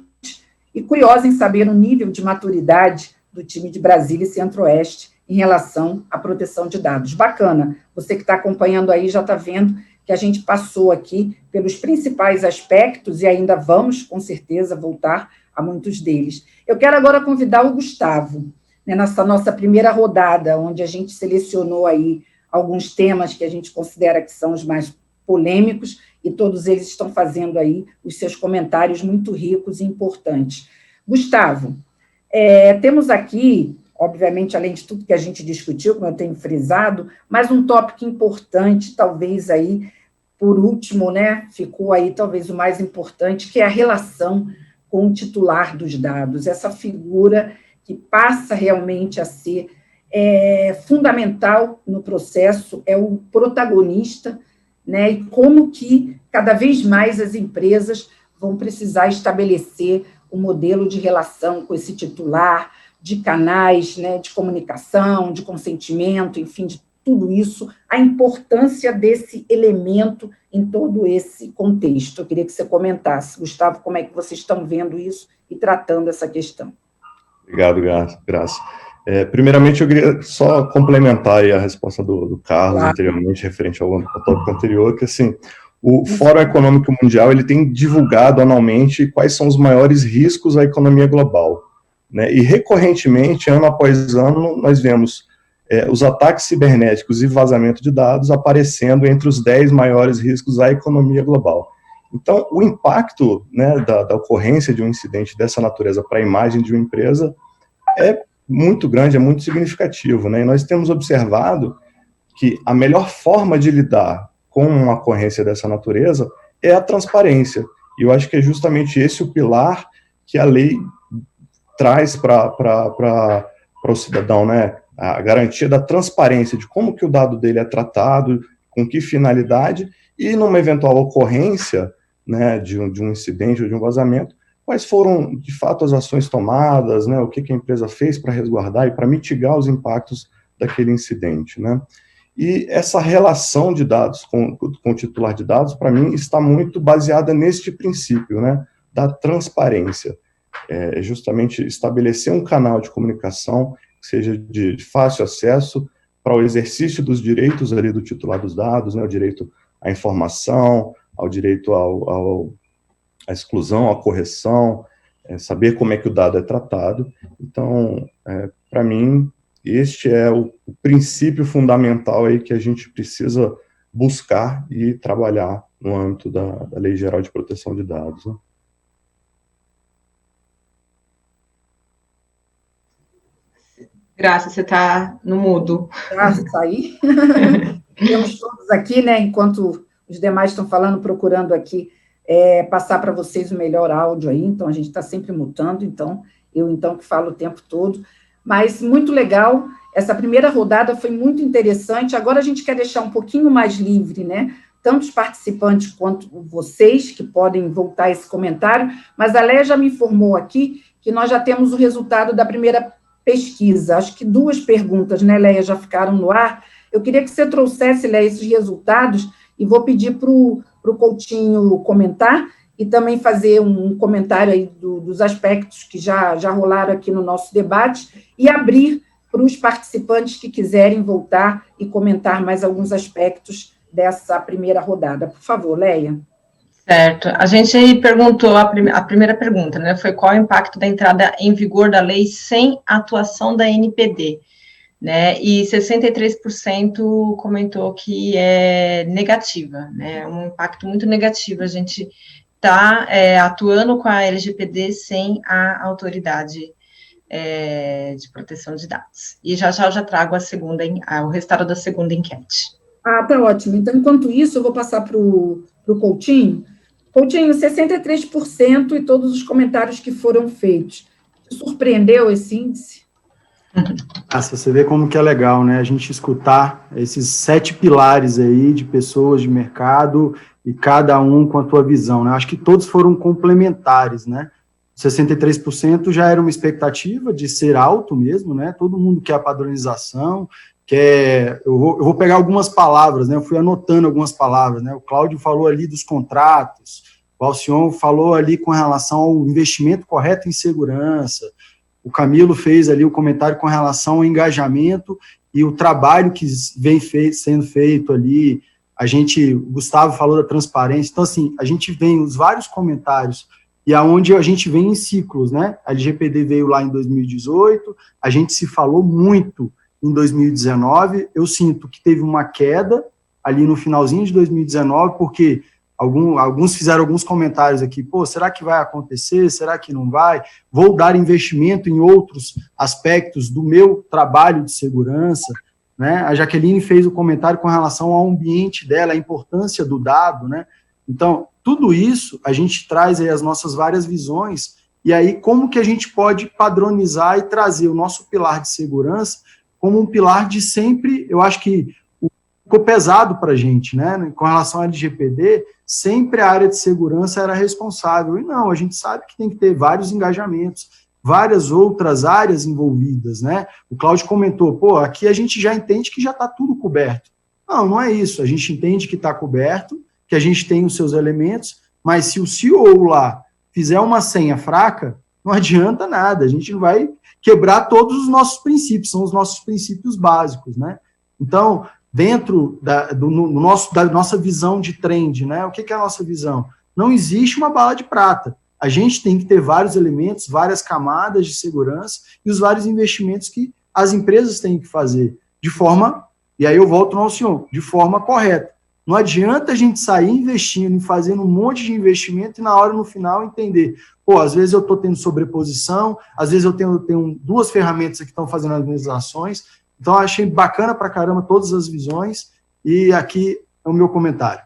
e curiosa em saber o nível de maturidade do time de Brasília e Centro-Oeste em relação à proteção de dados. Bacana, você que está acompanhando aí já está vendo que a gente passou aqui pelos principais aspectos e ainda vamos, com certeza, voltar a muitos deles. Eu quero agora convidar o Gustavo, né, nessa nossa primeira rodada, onde a gente selecionou aí alguns temas que a gente considera que são os mais polêmicos, e todos eles estão fazendo aí os seus comentários muito ricos e importantes. Gustavo, temos aqui obviamente, além de tudo que a gente discutiu, como eu tenho frisado, mas um tópico importante, talvez aí, por último, né, ficou aí talvez o mais importante, que é a relação com o titular dos dados, essa figura que passa realmente a ser fundamental no processo, é o protagonista, né, e como que cada vez mais as empresas vão precisar estabelecer um modelo de relação com esse titular, de canais, né, de comunicação, de consentimento, enfim, de tudo isso, a importância desse elemento em todo esse contexto. Eu queria que você comentasse, Gustavo, como é que vocês estão vendo isso e tratando essa questão. Obrigado, Graça. Primeiramente, eu queria só complementar aí a resposta do Carlos anteriormente, referente ao tópico anterior, que assim, o Fórum Econômico Mundial ele tem divulgado anualmente quais são os maiores riscos à economia global, né? E recorrentemente, ano após ano, nós vemos os ataques cibernéticos e vazamento de dados aparecendo entre os 10 maiores riscos à economia global. Então, o impacto, né, da ocorrência de um incidente dessa natureza para a imagem de uma empresa é muito grande, é muito significativo, né? E nós temos observado que a melhor forma de lidar com uma ocorrência dessa natureza é a transparência. E eu acho que é justamente esse o pilar que a lei traz para o cidadão, né? A garantia da transparência de como que o dado dele é tratado, com que finalidade, e numa eventual ocorrência, né, de um incidente ou de um vazamento, quais foram, de fato, as ações tomadas, né, o que a empresa fez para resguardar e para mitigar os impactos daquele incidente, né. E essa relação de dados com o titular de dados, para mim, está muito baseada neste princípio, né, da transparência. Justamente estabelecer um canal de comunicação que seja de fácil acesso para o exercício dos direitos ali do titular dos dados, né, o direito à informação, ao direito à exclusão, à correção, saber como é que o dado é tratado. Então, para mim, este é o princípio fundamental aí que a gente precisa buscar e trabalhar no âmbito da Lei Geral de Proteção de Dados, né? Graça, você está no mudo. Saí. Temos todos aqui, né, enquanto os demais estão falando, procurando aqui passar para vocês o melhor áudio aí, então a gente está sempre mutando, então eu que falo o tempo todo, mas muito legal, essa primeira rodada foi muito interessante, agora a gente quer deixar um pouquinho mais livre, né, tanto os participantes quanto vocês, que podem voltar a esse comentário, mas a Léia já me informou aqui que nós já temos o resultado da primeira pesquisa, acho que 2 perguntas, né, Léia, já ficaram no ar. Eu queria que você trouxesse, Léia, esses resultados, e vou pedir para o Coutinho comentar, e também fazer um comentário aí dos aspectos que já rolaram aqui no nosso debate, e abrir para os participantes que quiserem voltar e comentar mais alguns aspectos dessa primeira rodada. Por favor, Léia. Certo. A gente perguntou, a primeira pergunta, né, foi qual o impacto da entrada em vigor da lei sem atuação da NPD, né, e 63% comentou que é negativa, né, um impacto muito negativo, a gente está atuando com a LGPD sem a autoridade de proteção de dados. E já eu já trago o resultado da segunda enquete. Ah, tá ótimo. Então, enquanto isso, eu vou passar para o Coutinho. Coutinho, 63% e todos os comentários que foram feitos. Te surpreendeu esse índice? Você vê como que é legal, né? A gente escutar esses 7 pilares aí de pessoas de mercado e cada um com a tua visão, né? Acho que todos foram complementares, né? 63% já era uma expectativa de ser alto mesmo, né? Todo mundo quer a padronização, eu vou pegar algumas palavras, né? Eu fui anotando algumas palavras, né? O Cláudio falou ali dos contratos, o Alcion falou ali com relação ao investimento correto em segurança, o Camilo fez ali o comentário com relação ao engajamento e o trabalho que vem sendo feito ali, o Gustavo falou da transparência, então assim, a gente vem os vários comentários e aonde a gente vem em ciclos, né? A LGPD veio lá em 2018, a gente se falou muito em 2019, eu sinto que teve uma queda ali no finalzinho de 2019, porque Alguns fizeram alguns comentários aqui, pô, será que vai acontecer? Será que não vai? Vou dar investimento em outros aspectos do meu trabalho de segurança, né? A Jaqueline fez o comentário com relação ao ambiente dela, a importância do dado, né? Então, tudo isso, a gente traz aí as nossas várias visões, e aí como que a gente pode padronizar e trazer o nosso pilar de segurança como um pilar de sempre, eu acho que ficou pesado para a gente, né? Com relação ao LGPD, sempre a área de segurança era responsável. E não, a gente sabe que tem que ter vários engajamentos, várias outras áreas envolvidas, né? O Cláudio comentou, pô, aqui a gente já entende que já está tudo coberto. Não, não é isso. A gente entende que está coberto, que a gente tem os seus elementos, mas se o CEO lá fizer uma senha fraca, não adianta nada. A gente não vai quebrar todos os nossos princípios, são os nossos princípios básicos, né? Então, dentro da nossa visão de trend, né? O que é a nossa visão? Não existe uma bala de prata. A gente tem que ter vários elementos, várias camadas de segurança e os vários investimentos que as empresas têm que fazer de forma, e aí eu volto no senhor, de forma correta. Não adianta a gente sair investindo e fazendo um monte de investimento e na hora, no final, entender, pô, às vezes eu estou tendo sobreposição, às vezes eu tenho duas ferramentas que estão fazendo as mesmas ações. Então, eu achei bacana pra caramba todas as visões, e aqui é o meu comentário.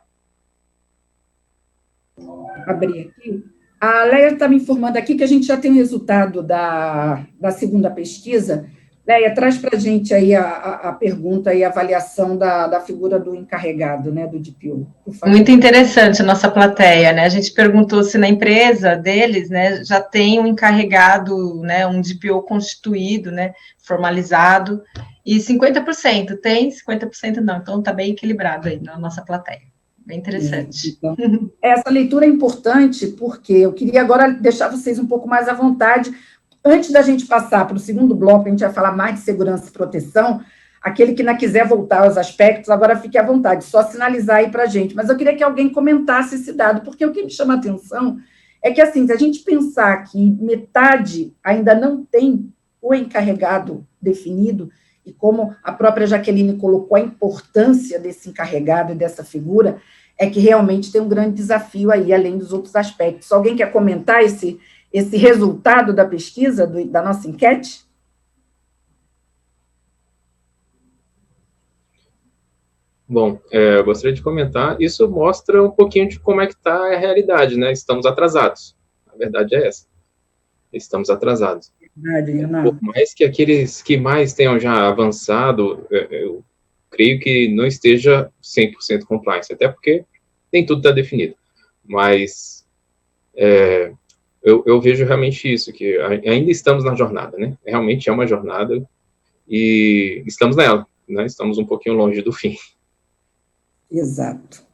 Abrir aqui. A Leia está me informando aqui que a gente já tem o resultado da segunda pesquisa. Leia, traz para a gente aí a pergunta e a avaliação da figura do encarregado, né, do DPO. Muito interessante a nossa plateia, né? A gente perguntou se na empresa deles, né, já tem um encarregado, né, um DPO constituído, né, formalizado, e 50% tem, 50% não. Então, está bem equilibrado aí na nossa plateia. Bem interessante. Então, essa leitura é importante porque eu queria agora deixar vocês um pouco mais à vontade. Antes da gente passar para o segundo bloco, a gente vai falar mais de segurança e proteção. Aquele que não quiser voltar aos aspectos, agora fique à vontade, só sinalizar aí para a gente. Mas eu queria que alguém comentasse esse dado, porque o que me chama a atenção é que, assim, se a gente pensar que metade ainda não tem o encarregado definido, e como a própria Jaqueline colocou a importância desse encarregado e dessa figura, é que realmente tem um grande desafio aí, além dos outros aspectos. Alguém quer comentar esse resultado da pesquisa, da nossa enquete? Bom, eu gostaria de comentar, isso mostra um pouquinho de como é que está a realidade, né? Estamos atrasados. A verdade é essa. Estamos atrasados. Por mais que aqueles que mais tenham já avançado, eu creio que não esteja 100% compliance, até porque nem tudo está definido. Mas eu vejo realmente isso, que ainda estamos na jornada, né? Realmente é uma jornada e estamos nela, né? Estamos um pouquinho longe do fim. Exato.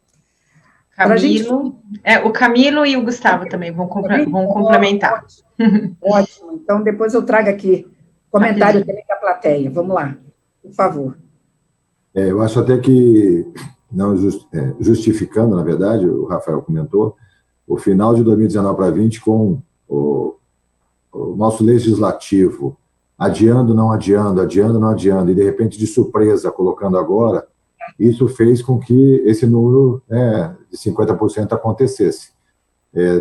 O Camilo e o Gustavo também vão complementar. Ótimo. Então, depois eu trago aqui comentário também da plateia. Vamos lá, por favor. Eu acho até que, não justificando, na verdade, o Rafael comentou, o final de 2019 para 2020, com o nosso legislativo adiando, não adiando, e de repente, de surpresa, colocando agora, isso fez com que esse número de 50% acontecesse.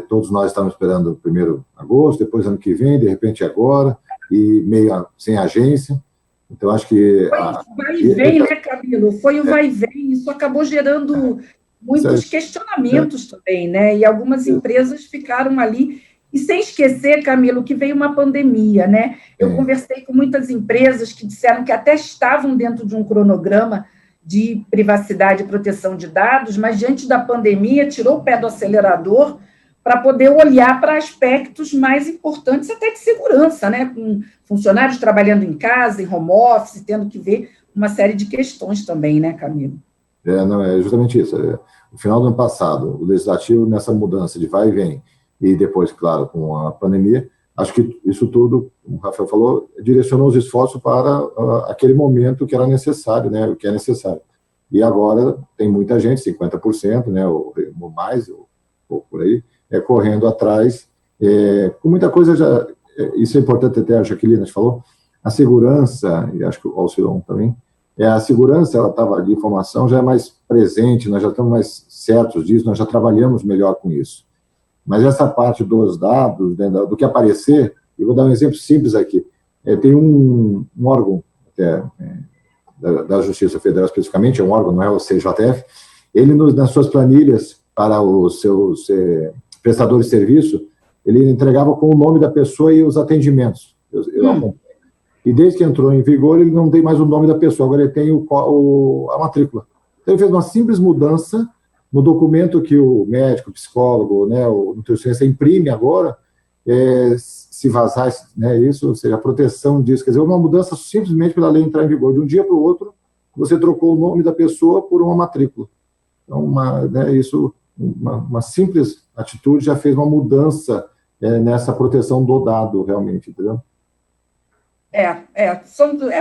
Todos nós estávamos esperando o 1º de agosto, depois ano que vem, de repente agora, e meio sem agência. Então, acho que... Foi o vai e vem, né, Camilo? Foi o vai e vem, isso acabou gerando muitos questionamentos também, né? E algumas empresas ficaram ali... E sem esquecer, Camilo, que veio uma pandemia, né? Eu conversei com muitas empresas que disseram que até estavam dentro de um cronograma de privacidade e proteção de dados, mas diante da pandemia tirou o pé do acelerador para poder olhar para aspectos mais importantes até de segurança, né? Com funcionários trabalhando em casa, em home office, tendo que ver uma série de questões também, né, Camilo? Não, é justamente isso. No final do ano passado, o legislativo, nessa mudança de vai e vem, e depois, claro, com a pandemia, acho que isso tudo, como o Rafael falou, direcionou os esforços para aquele momento que era necessário, né, o que é necessário. E agora tem muita gente, 50%, né, ou mais, ou por aí, correndo atrás, com muita coisa já... Isso é importante até, a Jaqueline falou, a segurança, e acho que o Alciron também, A segurança de informação já é mais presente, nós já estamos mais certos disso, nós já trabalhamos melhor com isso. Mas essa parte dos dados, né, do que aparecer, eu vou dar um exemplo simples aqui. Tem um órgão da Justiça Federal, especificamente, é um órgão, não é o CJF, ele, nas suas planilhas para os seus prestadores de serviço, ele entregava com o nome da pessoa e os atendimentos. E desde que entrou em vigor, ele não tem mais o nome da pessoa, agora ele tem a matrícula. Então, ele fez uma simples mudança no documento que o médico, o psicólogo, né, o nutricionista imprime agora, se vazar, né, isso, ou seja, a proteção disso. Quer dizer, uma mudança simplesmente pela lei entrar em vigor. De um dia para o outro, você trocou o nome da pessoa por uma matrícula. Então, uma simples atitude já fez uma mudança nessa proteção do dado, realmente, entendeu?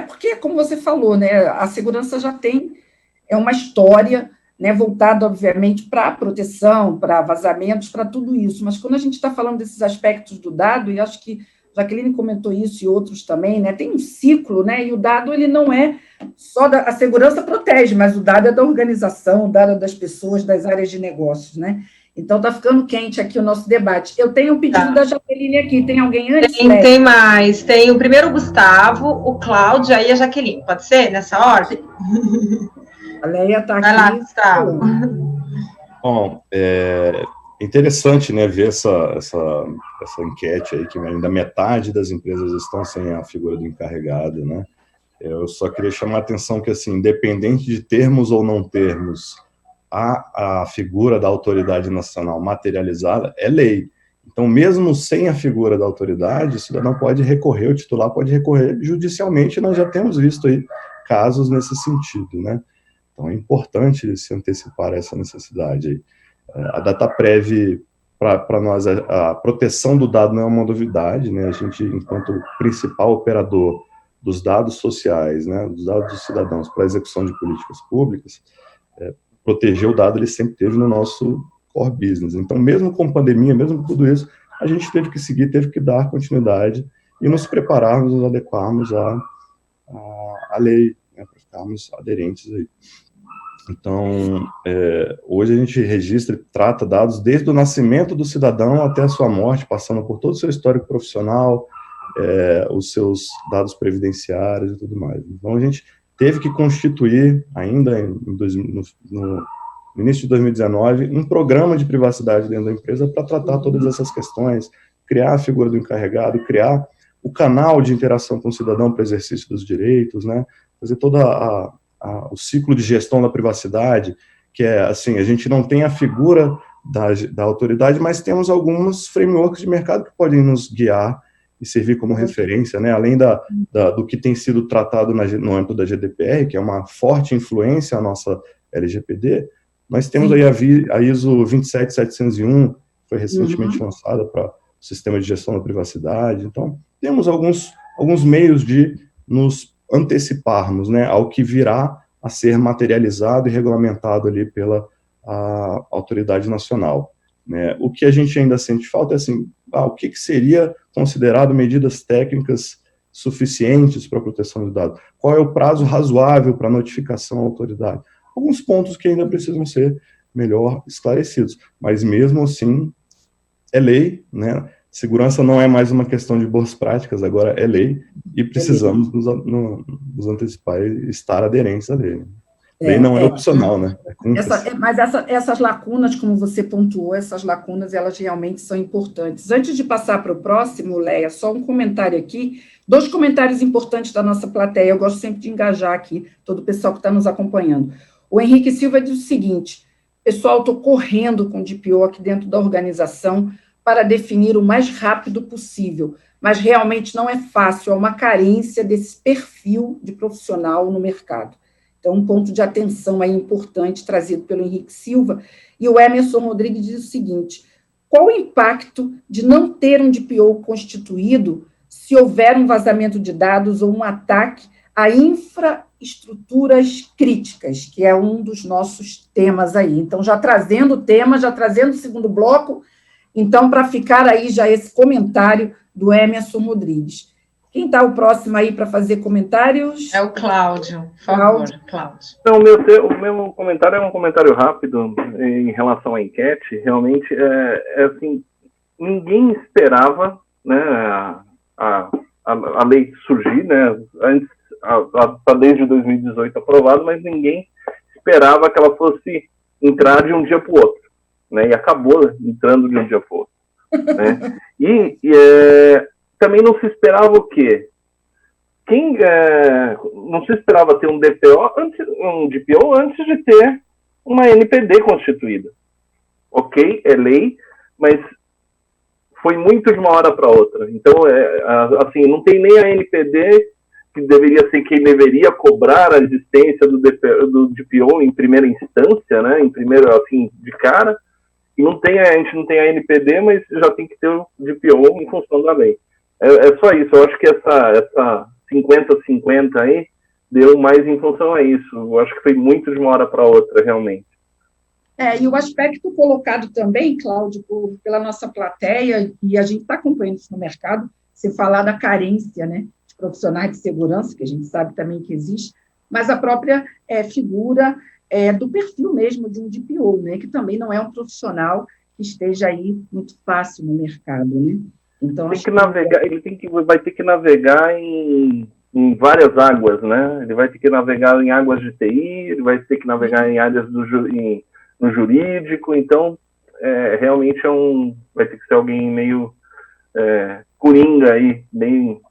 Porque, como você falou, né, a segurança já tem uma história, né, voltada, obviamente, para a proteção, para vazamentos, para tudo isso. Mas quando a gente está falando desses aspectos do dado, e acho que Jaqueline comentou isso e outros também, né, tem um ciclo, né, e o dado ele não é só a segurança protege, mas o dado é da organização, o dado é das pessoas, das áreas de negócios, né? Então, está ficando quente aqui o nosso debate. Eu tenho um pedido da Jaqueline aqui. Tem alguém antes? Tem mais. Tem o primeiro o Gustavo, o Cláudio, aí a Jaqueline. Pode ser nessa ordem? A Leia está aqui. Vai lá, Gustavo. Bom, é interessante, né, ver essa enquete aí, que ainda metade das empresas estão sem a figura do encarregado, né? Eu só queria chamar a atenção que, assim, independente de termos ou não termos a figura da autoridade nacional materializada, é lei. Então, mesmo sem a figura da autoridade, o cidadão pode recorrer, o titular pode recorrer judicialmente, nós já temos visto aí casos nesse sentido, né? Então, é importante se antecipar essa necessidade aí. A DataPrev, para nós, a proteção do dado não é uma novidade, né? A gente, enquanto principal operador dos dados sociais, né, dos dados dos cidadãos para a execução de políticas públicas, proteger o dado ele sempre teve no nosso core business. Então, mesmo com pandemia, mesmo com tudo isso, a gente teve que seguir, teve que dar continuidade e nos prepararmos, nos adequarmos à lei, né, para ficarmos aderentes aí. Então, hoje a gente registra e trata dados desde o nascimento do cidadão até a sua morte, passando por todo o seu histórico profissional, os seus dados previdenciários e tudo mais. Então, a gente teve que constituir, ainda no início de 2019, um programa de privacidade dentro da empresa para tratar todas essas questões, criar a figura do encarregado, criar o canal de interação com o cidadão para exercício dos direitos, né? Fazer todo o ciclo de gestão da privacidade, que é assim, a gente não tem a figura da autoridade, mas temos alguns frameworks de mercado que podem nos guiar e servir como referência, né? Além do que tem sido tratado no âmbito da GDPR, que é uma forte influência à nossa LGPD, nós temos aí a ISO 27701, que foi recentemente lançada para o sistema de gestão da privacidade. Então, temos alguns meios de nos anteciparmos, né, ao que virá a ser materializado e regulamentado ali pela autoridade nacional. Né? O que a gente ainda sente falta é assim, o que seria considerado medidas técnicas suficientes para a proteção do dado? Qual é o prazo razoável para notificação à autoridade? Alguns pontos que ainda precisam ser melhor esclarecidos, mas mesmo assim é lei, né? Segurança não é mais uma questão de boas práticas, agora é lei, e precisamos nos antecipar e estar aderentes à lei. Lei não é opcional, né? Mas essas lacunas, como você pontuou, essas lacunas, elas realmente são importantes. Antes de passar para o próximo, Leia, só um comentário aqui, 2 comentários importantes da nossa plateia, eu gosto sempre de engajar aqui todo o pessoal que está nos acompanhando. O Henrique Silva diz o seguinte: pessoal, estou correndo com o DPO aqui dentro da organização para definir o mais rápido possível, mas realmente não é fácil, há uma carência desse perfil de profissional no mercado. Então, um ponto de atenção aí importante trazido pelo Henrique Silva. E o Emerson Rodrigues diz o seguinte: qual o impacto de não ter um DPO constituído se houver um vazamento de dados ou um ataque a infraestruturas críticas, que é um dos nossos temas aí. Então, já trazendo o tema, já trazendo o segundo bloco, então, para ficar aí já esse comentário do Emerson Rodrigues. Quem está o próximo aí para fazer comentários? É o Cláudio, por favor, Cláudio. Então, o meu comentário é um comentário rápido em relação à enquete. Realmente, assim, ninguém esperava, né, a lei surgir, né? Antes, está desde 2018 aprovado, mas ninguém esperava que ela fosse entrar de um dia para o outro, né? E acabou entrando de um dia para o outro, né? Também não se esperava o quê? Não se esperava ter um DPO antes de ter uma NPD constituída. Ok, é lei, mas foi muito de uma hora para outra. Então, assim, não tem nem a NPD, que deveria ser quem deveria cobrar a existência do DPO em primeira instância, né? Em primeiro, assim, de cara. E a gente não tem a NPD, mas já tem que ter o DPO em função da lei. É só isso. Eu acho que essa 50-50 aí deu mais em função a isso. Eu acho que foi muito de uma hora para outra, realmente. E o aspecto colocado também, Cláudio, pela nossa plateia, e a gente está acompanhando isso no mercado, você falar da carência, né, de profissionais de segurança, que a gente sabe também que existe, mas a própria figura do perfil mesmo de um DPO, né, que também não é um profissional que esteja aí muito fácil no mercado, né? Então, vai ter que navegar em várias águas, né? Ele vai ter que navegar em águas de TI, ele vai ter que navegar em áreas no jurídico, então realmente vai ter que ser alguém meio coringa aí, bem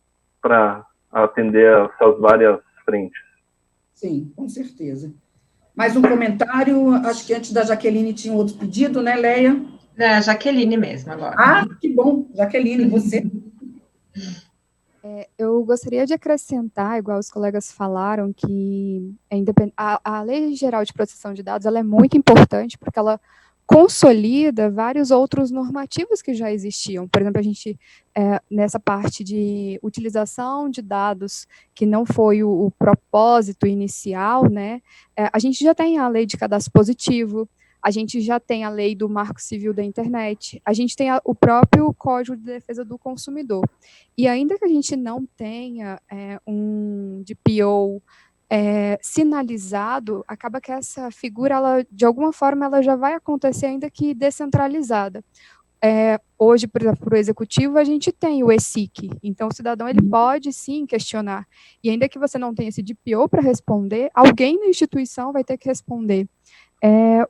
para atender essas várias frentes. Sim, com certeza. Mais um comentário, acho que antes da Jaqueline tinha outro pedido, né, Leia? É, Jaqueline mesmo, agora. Ah, que bom. Jaqueline, você? Eu gostaria de acrescentar, igual os colegas falaram, que a Lei Geral de Proteção de Dados ela é muito importante, porque ela consolida vários outros normativos que já existiam. Por exemplo, a gente, nessa parte de utilização de dados, que não foi o propósito inicial, né, a gente já tem a Lei de Cadastro Positivo, a gente já tem a lei do Marco Civil da Internet, a gente tem o próprio Código de Defesa do Consumidor. E ainda que a gente não tenha um DPO sinalizado, acaba que essa figura, ela, de alguma forma, ela já vai acontecer, ainda que descentralizada. Hoje, por exemplo, para o executivo, a gente tem o ESIC, então o cidadão ele pode sim questionar, e ainda que você não tenha esse DPO para responder, alguém na instituição vai ter que responder.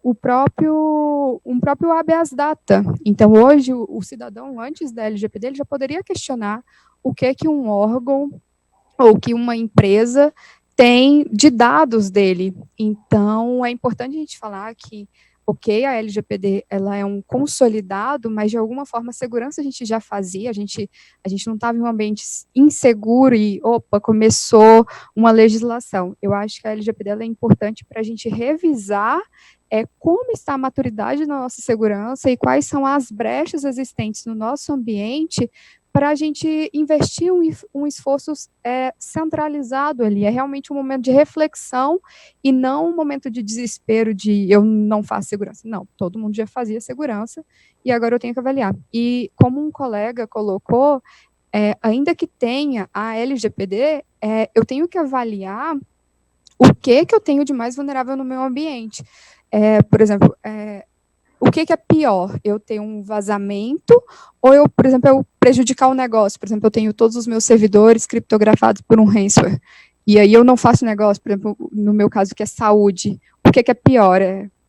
Um próprio habeas data. Então, hoje, o cidadão, antes da LGPD, ele já poderia questionar o que um órgão ou que uma empresa tem de dados dele. Então, é importante a gente falar que, ok, a LGPD ela é um consolidado, mas, de alguma forma, a segurança a gente já fazia, a gente não estava em um ambiente inseguro e, começou uma legislação. Eu acho que a LGPD ela é importante para a gente revisar como está a maturidade da nossa segurança e quais são as brechas existentes no nosso ambiente para a gente investir um esforço centralizado ali. É realmente um momento de reflexão e não um momento de desespero de eu não faço segurança. Não, todo mundo já fazia segurança e agora eu tenho que avaliar. E como um colega colocou, ainda que tenha a LGPD, eu tenho que avaliar o que eu tenho de mais vulnerável no meu ambiente. Por exemplo, o que é pior? Eu ter um vazamento ou por exemplo, eu prejudicar o negócio? Por exemplo, eu tenho todos os meus servidores criptografados por um ransomware, e aí eu não faço negócio, por exemplo, no meu caso, que é saúde. O que é pior?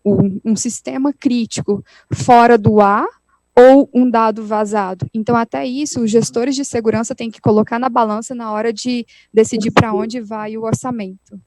Um sistema crítico fora do ar ou um dado vazado? Então, até isso, os gestores de segurança têm que colocar na balança na hora de decidir para onde vai o orçamento.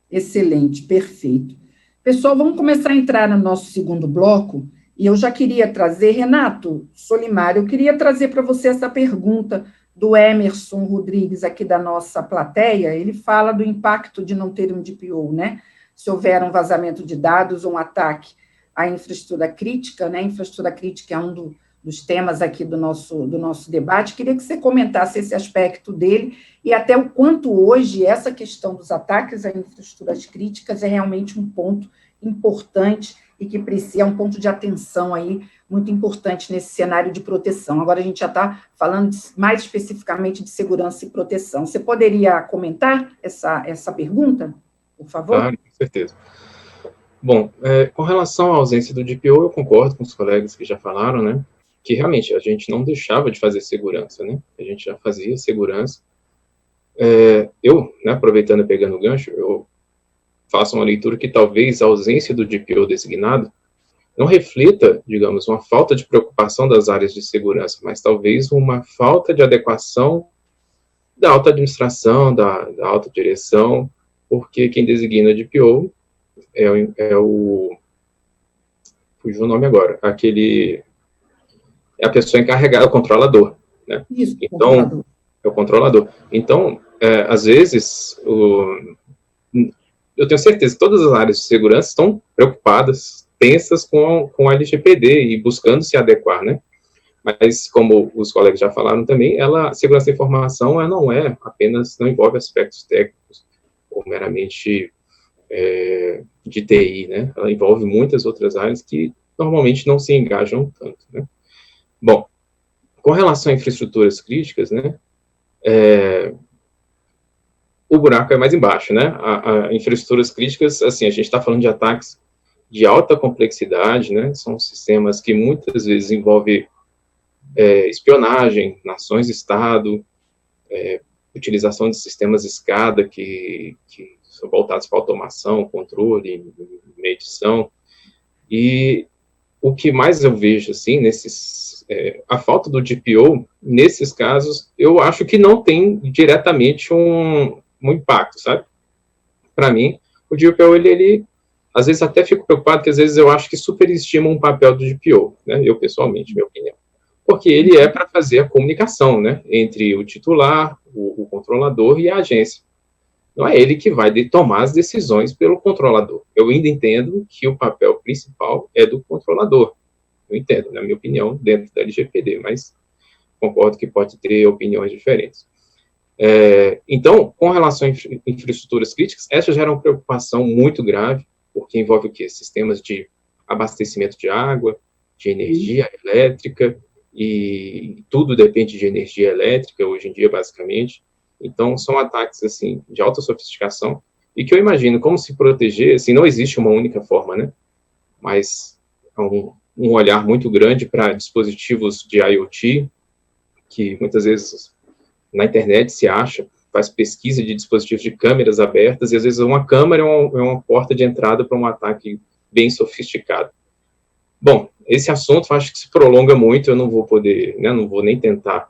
Excelente, perfeito. Pessoal, vamos começar a entrar no nosso segundo bloco, e eu já queria trazer, Renato Solimar, eu queria trazer para você essa pergunta do Emerson Rodrigues, aqui da nossa plateia. Ele fala do impacto de não ter um DPO, né? Se houver um vazamento de dados ou um ataque à infraestrutura crítica, né? Infraestrutura crítica é um dos temas aqui do nosso debate. Queria que você comentasse esse aspecto dele e até o quanto hoje essa questão dos ataques a infraestruturas críticas é realmente um ponto importante e que precisa, é um ponto de atenção aí muito importante nesse cenário de proteção. Agora a gente já está falando mais especificamente de segurança e proteção. Você poderia comentar essa pergunta, por favor? Claro, com certeza. Bom, com relação à ausência do DPO, eu concordo com os colegas que já falaram, né, que realmente a gente não deixava de fazer segurança, né, a gente já fazia segurança. Eu, né, aproveitando e pegando o gancho, eu faço uma leitura que talvez a ausência do DPO designado não reflita, digamos, uma falta de preocupação das áreas de segurança, mas talvez uma falta de adequação da alta administração, da alta direção, porque quem designa DPO fugiu o nome agora, é a pessoa encarregada, o controlador, né? Isso, então, controlador. É o controlador. Então, às vezes, eu tenho certeza que todas as áreas de segurança estão preocupadas, tensas com a LGPD e buscando se adequar, né? Mas, como os colegas já falaram também, a segurança da informação não envolve aspectos técnicos ou meramente de TI, né? Ela envolve muitas outras áreas que normalmente não se engajam tanto, né? Bom, com relação a infraestruturas críticas, né? O buraco é mais embaixo, né? A infraestruturas críticas, assim, a gente está falando de ataques de alta complexidade, né? São sistemas que muitas vezes envolvem espionagem, nações-estado, utilização de sistemas SCADA que são voltados para automação, controle, medição. E o que mais eu vejo, assim, a falta do DPO, nesses casos, eu acho que não tem diretamente um impacto, sabe? Para mim, o DPO, ele às vezes até fico preocupado, que às vezes eu acho que superestima um papel do DPO, né? Eu, pessoalmente, minha opinião. Porque ele é para fazer a comunicação, né? Entre o titular, o controlador e a agência. Não é ele que vai tomar as decisões pelo controlador. Eu ainda entendo que o papel principal é do controlador. Eu entendo, na minha opinião, dentro da LGPD, mas concordo que pode ter opiniões diferentes. Então, com relação a infraestruturas críticas, essa gera uma preocupação muito grave, porque envolve o quê? Sistemas de abastecimento de água, de energia elétrica, e tudo depende de energia elétrica hoje em dia, basicamente. Então, são ataques, assim, de alta sofisticação, e que eu imagino como se proteger, assim, não existe uma única forma, né? Mas é um olhar muito grande para dispositivos de IoT, que muitas vezes na internet se acha, faz pesquisa de dispositivos de câmeras abertas, e às vezes uma câmera é uma porta de entrada para um ataque bem sofisticado. Bom, esse assunto eu acho que se prolonga muito, eu não vou poder, né, não vou nem tentar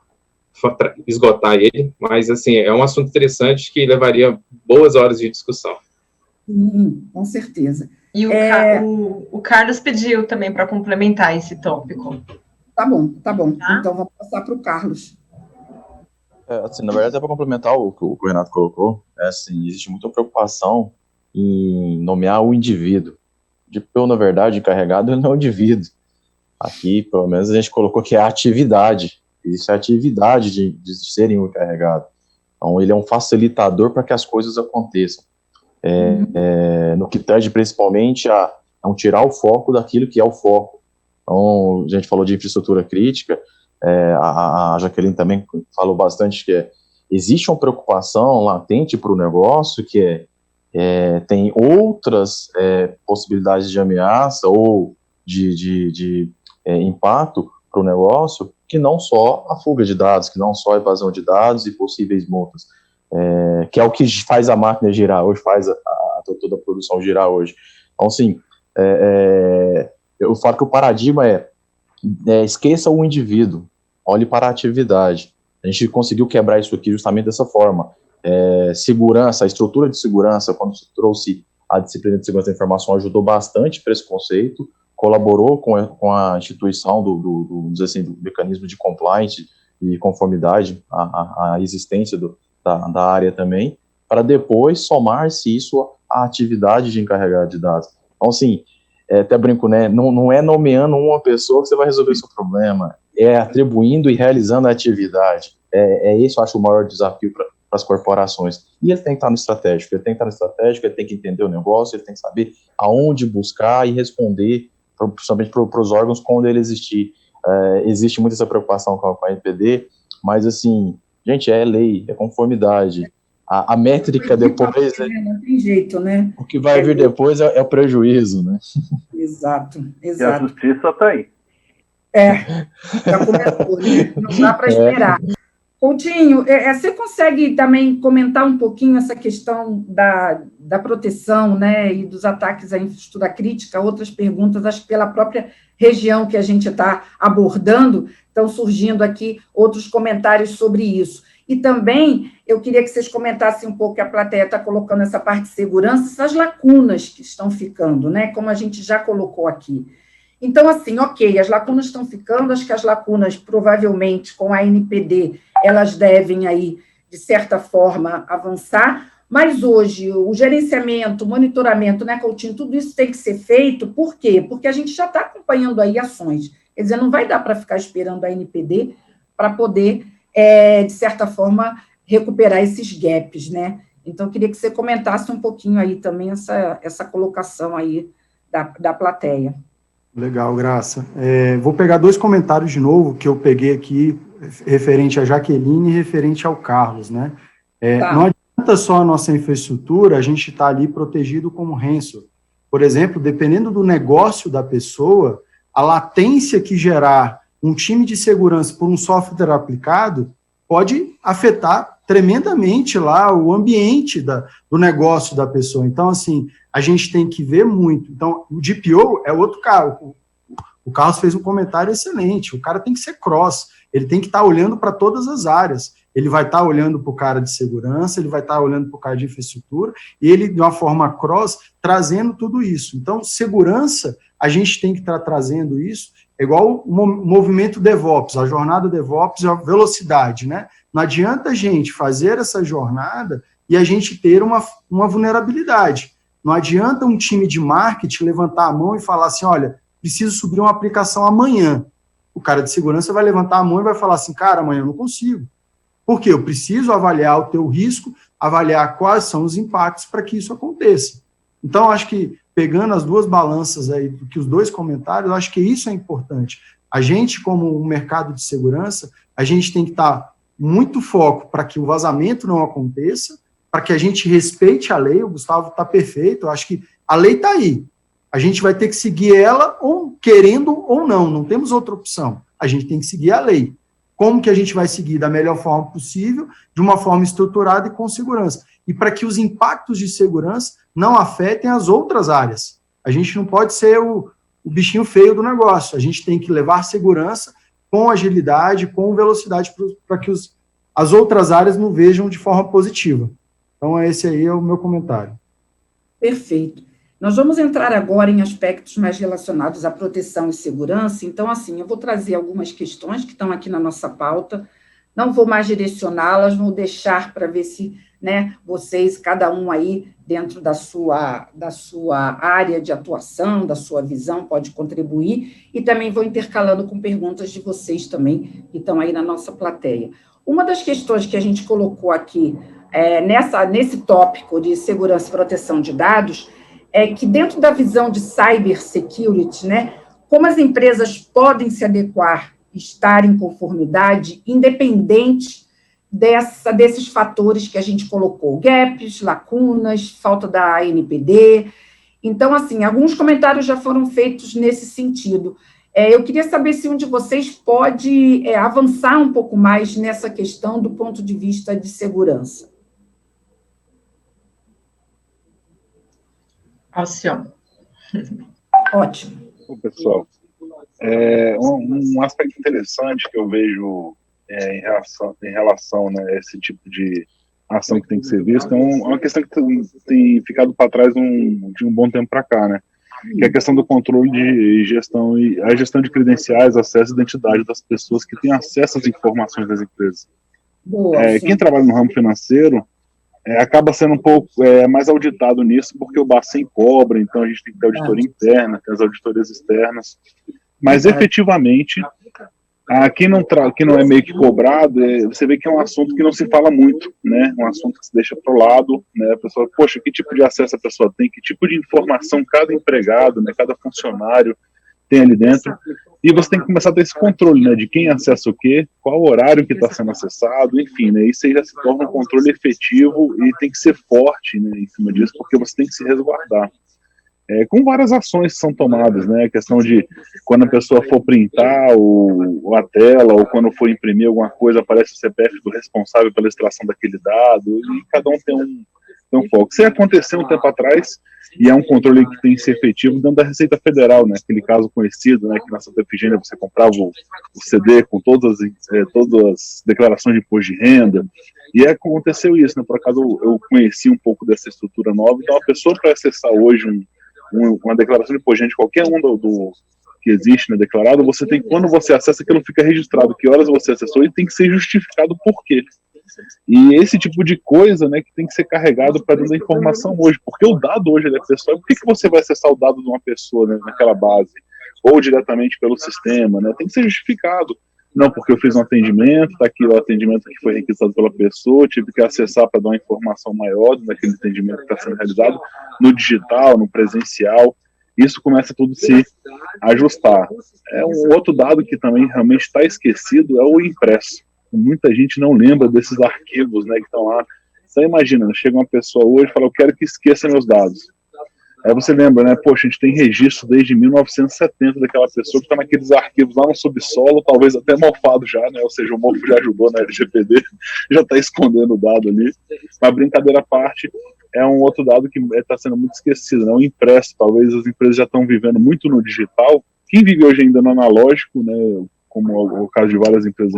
esgotar ele, mas, assim, é um assunto interessante que levaria boas horas de discussão. Com certeza. E o Carlos pediu também para complementar esse tópico. Tá bom. Então, vamos passar para o Carlos. Assim, na verdade, para complementar o que o Renato colocou, assim, existe muita preocupação em nomear o indivíduo. O DPO, na verdade, encarregado não é o indivíduo. Aqui, pelo menos, a gente colocou que é a atividade. Existe a atividade de serem o encarregado. Então, ele é um facilitador para que as coisas aconteçam. No que tange, principalmente, a não tirar o foco daquilo que é o foco. Então, a gente falou de infraestrutura crítica, a Jaqueline também falou bastante que existe uma preocupação latente para o negócio, que tem outras possibilidades de ameaça ou de impacto para o negócio, que não só a fuga de dados, que não só a evasão de dados e possíveis multas, que é o que faz a máquina girar hoje, faz toda a produção girar hoje. Então, assim, eu falo que o paradigma esqueça o indivíduo, olhe para a atividade. A gente conseguiu quebrar isso aqui justamente dessa forma. Segurança, a estrutura de segurança, quando se trouxe a disciplina de segurança da informação, ajudou bastante para esse conceito, colaborou com a instituição do mecanismo de compliance e conformidade à existência da área também, para depois somar-se isso à atividade de encarregado de dados. Então, assim, até brinco, né, não é nomeando uma pessoa que você vai resolver o seu problema, é atribuindo e realizando a atividade. Esse, eu acho, o maior desafio as corporações. E ele tem que estar no estratégico, ele tem que entender o negócio, ele tem que saber aonde buscar e responder, principalmente para os órgãos quando ele existir. Existe muito essa preocupação com a NPD, mas assim, gente, é lei, é conformidade. A métrica depois... Não tem jeito, né? O que vai vir depois é o prejuízo, né? Exato. E a justiça está aí. Já começou, né? Não dá para esperar. Coutinho, você consegue também comentar um pouquinho essa questão da proteção, né, e dos ataques à infraestrutura crítica? Outras perguntas, acho que pela própria região que a gente está abordando, estão surgindo aqui outros comentários sobre isso. E também eu queria que vocês comentassem um pouco, que a plateia está colocando essa parte de segurança, essas lacunas que estão ficando, né, como a gente já colocou aqui. Então, assim, ok, as lacunas estão ficando, acho que as lacunas, provavelmente, com a NPD, elas devem aí, de certa forma, avançar, mas hoje o gerenciamento, o monitoramento, né, Coutinho, tudo isso tem que ser feito, por quê? Porque a gente já está acompanhando aí ações, quer dizer, não vai dar para ficar esperando a NPD para poder, de certa forma, recuperar esses gaps, né? Então, eu queria que você comentasse um pouquinho aí também essa colocação aí da plateia. Legal, Graça. Vou pegar 2 comentários de novo, que eu peguei aqui, referente a Jaqueline e referente ao Carlos, né? Tá. Não adianta só a nossa infraestrutura, a gente está ali protegido como ransom. Por exemplo, dependendo do negócio da pessoa, a latência que gerar um time de segurança por um software aplicado pode afetar tremendamente lá o ambiente do negócio da pessoa. Então, assim, a gente tem que ver muito. Então, o DPO é outro cara. O Carlos fez um comentário excelente. O cara tem que ser cross. Ele tem que estar olhando para todas as áreas. Ele vai estar olhando para o cara de segurança, ele vai estar olhando para o cara de infraestrutura, e ele, de uma forma cross, trazendo tudo isso. Então, segurança, a gente tem que estar trazendo isso, é igual o movimento DevOps, a jornada DevOps é a velocidade, né? Não adianta a gente fazer essa jornada e a gente ter uma vulnerabilidade. Não adianta um time de marketing levantar a mão e falar assim, olha, preciso subir uma aplicação amanhã. O cara de segurança vai levantar a mão e vai falar assim, cara, amanhã eu não consigo. Por quê? Eu preciso avaliar o teu risco, avaliar quais são os impactos para que isso aconteça. Então, acho que, pegando as 2 balanças aí, que os 2 comentários, acho que isso é importante. A gente, como um mercado de segurança, a gente tem que estar muito foco para que o vazamento não aconteça, para que a gente respeite a lei. O Gustavo está perfeito, eu acho que a lei está aí. A gente vai ter que seguir ela, ou querendo ou não temos outra opção. A gente tem que seguir a lei. Como que a gente vai seguir da melhor forma possível, de uma forma estruturada e com segurança. E para que os impactos de segurança não afetem as outras áreas. A gente não pode ser o bichinho feio do negócio. A gente tem que levar segurança com agilidade, com velocidade, para que as outras áreas não vejam de forma positiva. Então, esse aí é o meu comentário. Perfeito. Nós vamos entrar agora em aspectos mais relacionados à proteção e segurança. Então, assim, eu vou trazer algumas questões que estão aqui na nossa pauta, não vou mais direcioná-las, vou deixar para ver se, né, vocês, cada um aí, dentro da sua área de atuação, da sua visão, pode contribuir, e também vou intercalando com perguntas de vocês também, que estão aí na nossa plateia. Uma das questões que a gente colocou aqui, nesse tópico de segurança e proteção de dados, é que dentro da visão de cybersecurity, né, como as empresas podem se adequar, estar em conformidade, independente desses fatores que a gente colocou, gaps, lacunas, falta da ANPD. Então, assim, alguns comentários já foram feitos nesse sentido. Eu queria saber se um de vocês pode avançar um pouco mais nessa questão do ponto de vista de segurança. Alcione. Ótimo. Bom, pessoal, um aspecto interessante que eu vejo em relação né, a esse tipo de ação que tem que ser vista é uma questão que tem ficado para trás de um bom tempo para cá, né? Que é a questão do controle de gestão e a gestão de credenciais, acesso e identidade das pessoas que têm acesso às informações das empresas. Quem trabalha no ramo financeiro acaba sendo um pouco mais auditado nisso, porque o Bacen cobra, então a gente tem que ter auditoria interna, tem as auditorias externas, mas efetivamente Quem não é meio que cobrado, você vê que é um assunto que não se fala muito, né? Um assunto que se deixa para o lado, né? A pessoa, poxa, que tipo de acesso a pessoa tem, que tipo de informação cada empregado, né? Cada funcionário tem ali dentro. E você tem que começar a ter esse controle, né? De quem acessa o quê, qual horário que está sendo acessado, enfim, né? Isso aí já se torna um controle efetivo e tem que ser forte, né? Em cima disso, porque você tem que se resguardar. Com várias ações que são tomadas, né? A questão de quando a pessoa for printar a tela, ou quando for imprimir alguma coisa, aparece o CPF do responsável pela extração daquele dado, e cada um tem um foco. Isso aconteceu um tempo atrás, e é um controle que tem que ser efetivo dentro da Receita Federal, né? Aquele caso conhecido, né? Que na Santa Efigênia você comprava o CD com todas as declarações de imposto de renda, e aconteceu isso, né? Por acaso eu conheci um pouco dessa estrutura nova, então a pessoa para acessar hoje uma declaração de imposto de qualquer do que existe, né, declarado, você tem, quando você acessa, aquilo fica registrado, que horas você acessou, e tem que ser justificado por quê. E esse tipo de coisa, né, que tem que ser carregado para dentro da informação hoje, porque o dado hoje é pessoal. Por que você vai acessar o dado de uma pessoa, né, naquela base, ou diretamente pelo sistema, né? Tem que ser justificado. Não, porque eu fiz um atendimento, está aqui o atendimento que foi requisitado pela pessoa, tive que acessar para dar uma informação maior daquele atendimento que está sendo realizado, no digital, no presencial. Isso começa tudo a se ajustar. Um outro dado que também realmente está esquecido é o impresso. Muita gente não lembra desses arquivos, né, que estão lá. Então imagina, chega uma pessoa hoje e fala, eu quero que esqueça meus dados. Aí você lembra, né? Poxa, a gente tem registro desde 1970 daquela pessoa que está naqueles arquivos lá no subsolo, talvez até mofado já, né? Ou seja, o mofo já ajudou na LGPD, já está escondendo o dado ali. Mas brincadeira à parte, é um outro dado que está sendo muito esquecido, né? O impresso, talvez as empresas já estão vivendo muito no digital. Quem vive hoje ainda no analógico, né? Como é o caso de várias empresas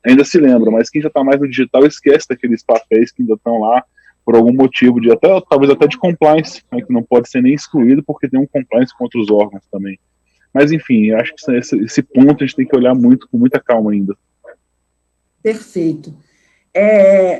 ainda se lembra, mas quem já está mais no digital esquece daqueles papéis que ainda estão lá por algum motivo, talvez até de compliance, né, que não pode ser nem excluído porque tem um compliance com outros órgãos também. Mas, enfim, eu acho que esse ponto a gente tem que olhar com muita calma ainda. Perfeito.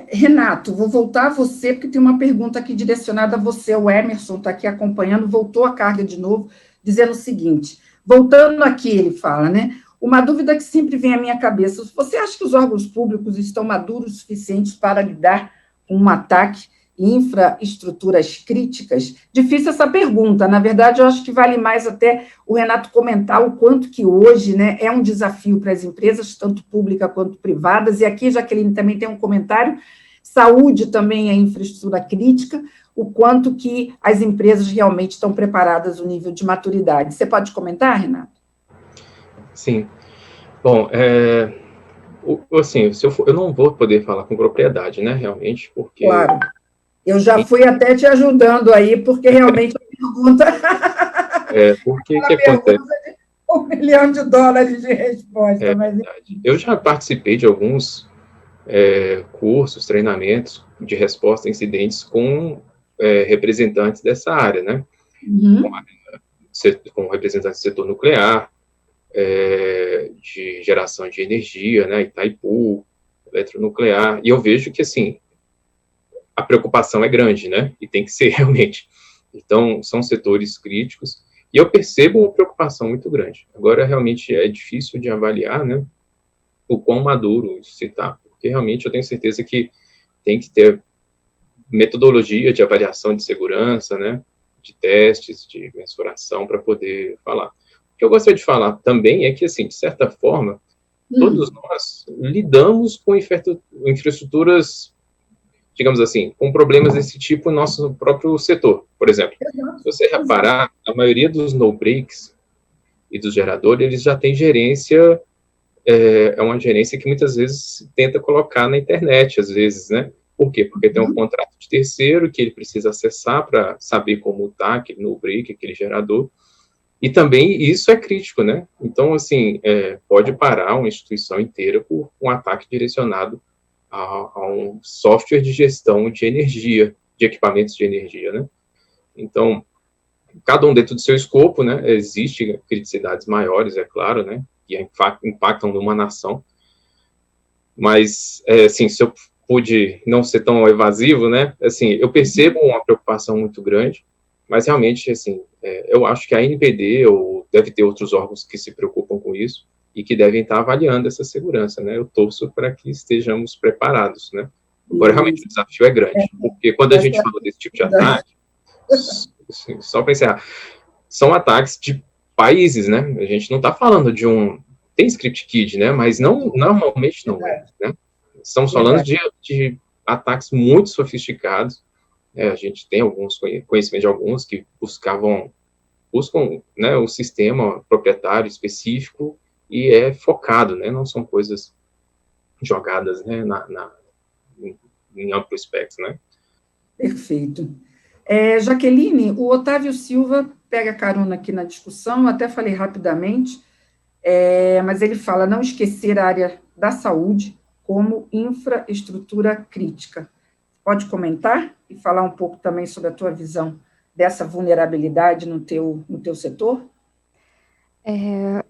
Renato, vou voltar a você, porque tem uma pergunta aqui direcionada a você. O Emerson está aqui acompanhando, voltou a carga de novo, dizendo o seguinte, voltando aqui, ele fala, né? Uma dúvida que sempre vem à minha cabeça, você acha que os órgãos públicos estão maduros o suficientes para lidar com um ataque em infraestruturas críticas? Difícil essa pergunta, na verdade, eu acho que vale mais até o Renato comentar o quanto que hoje, né, é um desafio para as empresas, tanto públicas quanto privadas, e aqui, Jaqueline, também tem um comentário, saúde também é infraestrutura crítica, o quanto que as empresas realmente estão preparadas, o nível de maturidade. Você pode comentar, Renato? Sim. Bom, assim, eu não vou poder falar com propriedade, né, realmente, porque... Claro. Eu já fui até te ajudando aí, porque realmente a pergunta... porque que acontece? De $1 milhão de resposta. Mas... Eu já participei de alguns cursos, treinamentos de resposta a incidentes com representantes dessa área, né? Uhum. Com representantes do setor nuclear, de geração de energia, né, Itaipu, eletronuclear, e eu vejo que, assim, a preocupação é grande, né, e tem que ser realmente. Então, são setores críticos, e eu percebo uma preocupação muito grande. Agora, realmente, é difícil de avaliar, né, o quão maduro isso está, porque realmente eu tenho certeza que tem que ter metodologia de avaliação de segurança, né, de testes, de mensuração, para poder falar. O que eu gostaria de falar também é que, assim, de certa forma, todos nós lidamos com infraestruturas, digamos assim, com problemas desse tipo no nosso próprio setor. Por exemplo, se você reparar, a maioria dos no-breaks e dos geradores, eles já têm gerência, é uma gerência que muitas vezes tenta colocar na internet, às vezes, né? Por quê? Porque tem um contrato de terceiro que ele precisa acessar para saber como está aquele no-break, aquele gerador. E também isso é crítico, né? Então, assim, pode parar uma instituição inteira por um ataque direcionado a um software de gestão de energia, de equipamentos de energia, né? Então, cada um dentro do seu escopo, né? Existem criticidades maiores, é claro, né? Que impactam numa nação. Mas, assim, se eu pude não ser tão evasivo, né? Assim, eu percebo uma preocupação muito grande, mas realmente, assim, eu acho que a ANPD, ou deve ter outros órgãos que se preocupam com isso, e que devem estar avaliando essa segurança, né? Eu torço para que estejamos preparados, né? Agora, realmente, o desafio é grande, porque quando a gente fala desse tipo de ataque, só para encerrar, são ataques de países, né? A gente não está falando de tem script kid, né? Mas normalmente não é, né? Estamos falando de ataques muito sofisticados. A gente tem alguns conhecimentos de alguns que buscam, né, um sistema proprietário específico e é focado, né? Não são coisas jogadas, né, em amplo espectro, né? Perfeito. Jaqueline, o Otávio Silva pega carona aqui na discussão, eu até falei rapidamente, mas ele fala não esquecer a área da saúde como infraestrutura crítica. Pode comentar e falar um pouco também sobre a tua visão dessa vulnerabilidade no teu setor?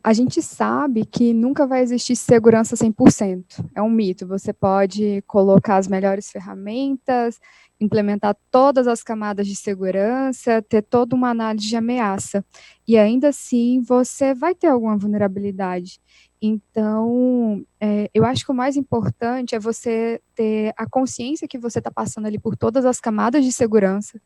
A gente sabe que nunca vai existir segurança 100%. É um mito. Você pode colocar as melhores ferramentas, implementar todas as camadas de segurança, ter toda uma análise de ameaça. E ainda assim, você vai ter alguma vulnerabilidade. Então, eu acho que o mais importante é você ter a consciência que você está passando ali por todas as camadas de segurança.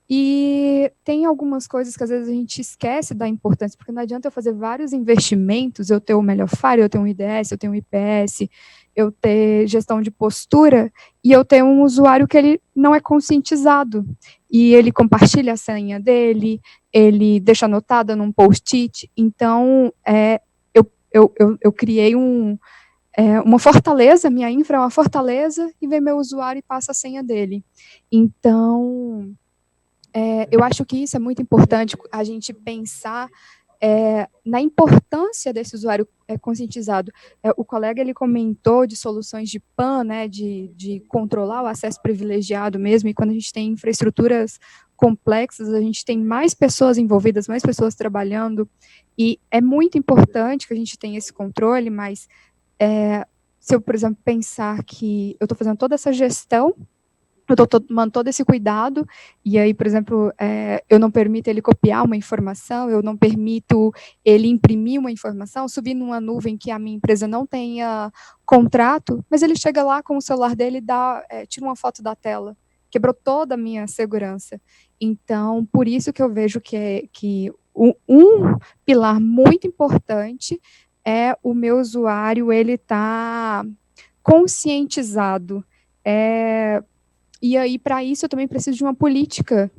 E tem algumas coisas que às vezes a gente esquece da importância, porque não adianta eu fazer vários investimentos, eu ter o melhor firewall, eu ter um IDS, eu ter um IPS, eu ter gestão de postura, e eu ter um usuário que ele não é conscientizado, e ele compartilha a senha dele, ele deixa anotada num post-it. Então, eu criei uma fortaleza, minha infra é uma fortaleza, e vem meu usuário e passa a senha dele. Então, eu acho que isso é muito importante, a gente pensar na importância desse usuário conscientizado. O colega, ele comentou de soluções de PAN, né, de controlar o acesso privilegiado mesmo, e quando a gente tem infraestruturas complexas, a gente tem mais pessoas envolvidas, mais pessoas trabalhando, e é muito importante que a gente tenha esse controle, mas se eu, por exemplo, pensar que eu estou fazendo toda essa gestão, eu estou tomando todo esse cuidado, e aí, por exemplo, eu não permito ele copiar uma informação, eu não permito ele imprimir uma informação, subir numa nuvem que a minha empresa não tenha contrato, mas ele chega lá com o celular dele e tira uma foto da tela. Quebrou toda a minha segurança. Então, por isso que eu vejo que um pilar muito importante é o meu usuário, ele está conscientizado. E aí, para isso, eu também preciso de uma política.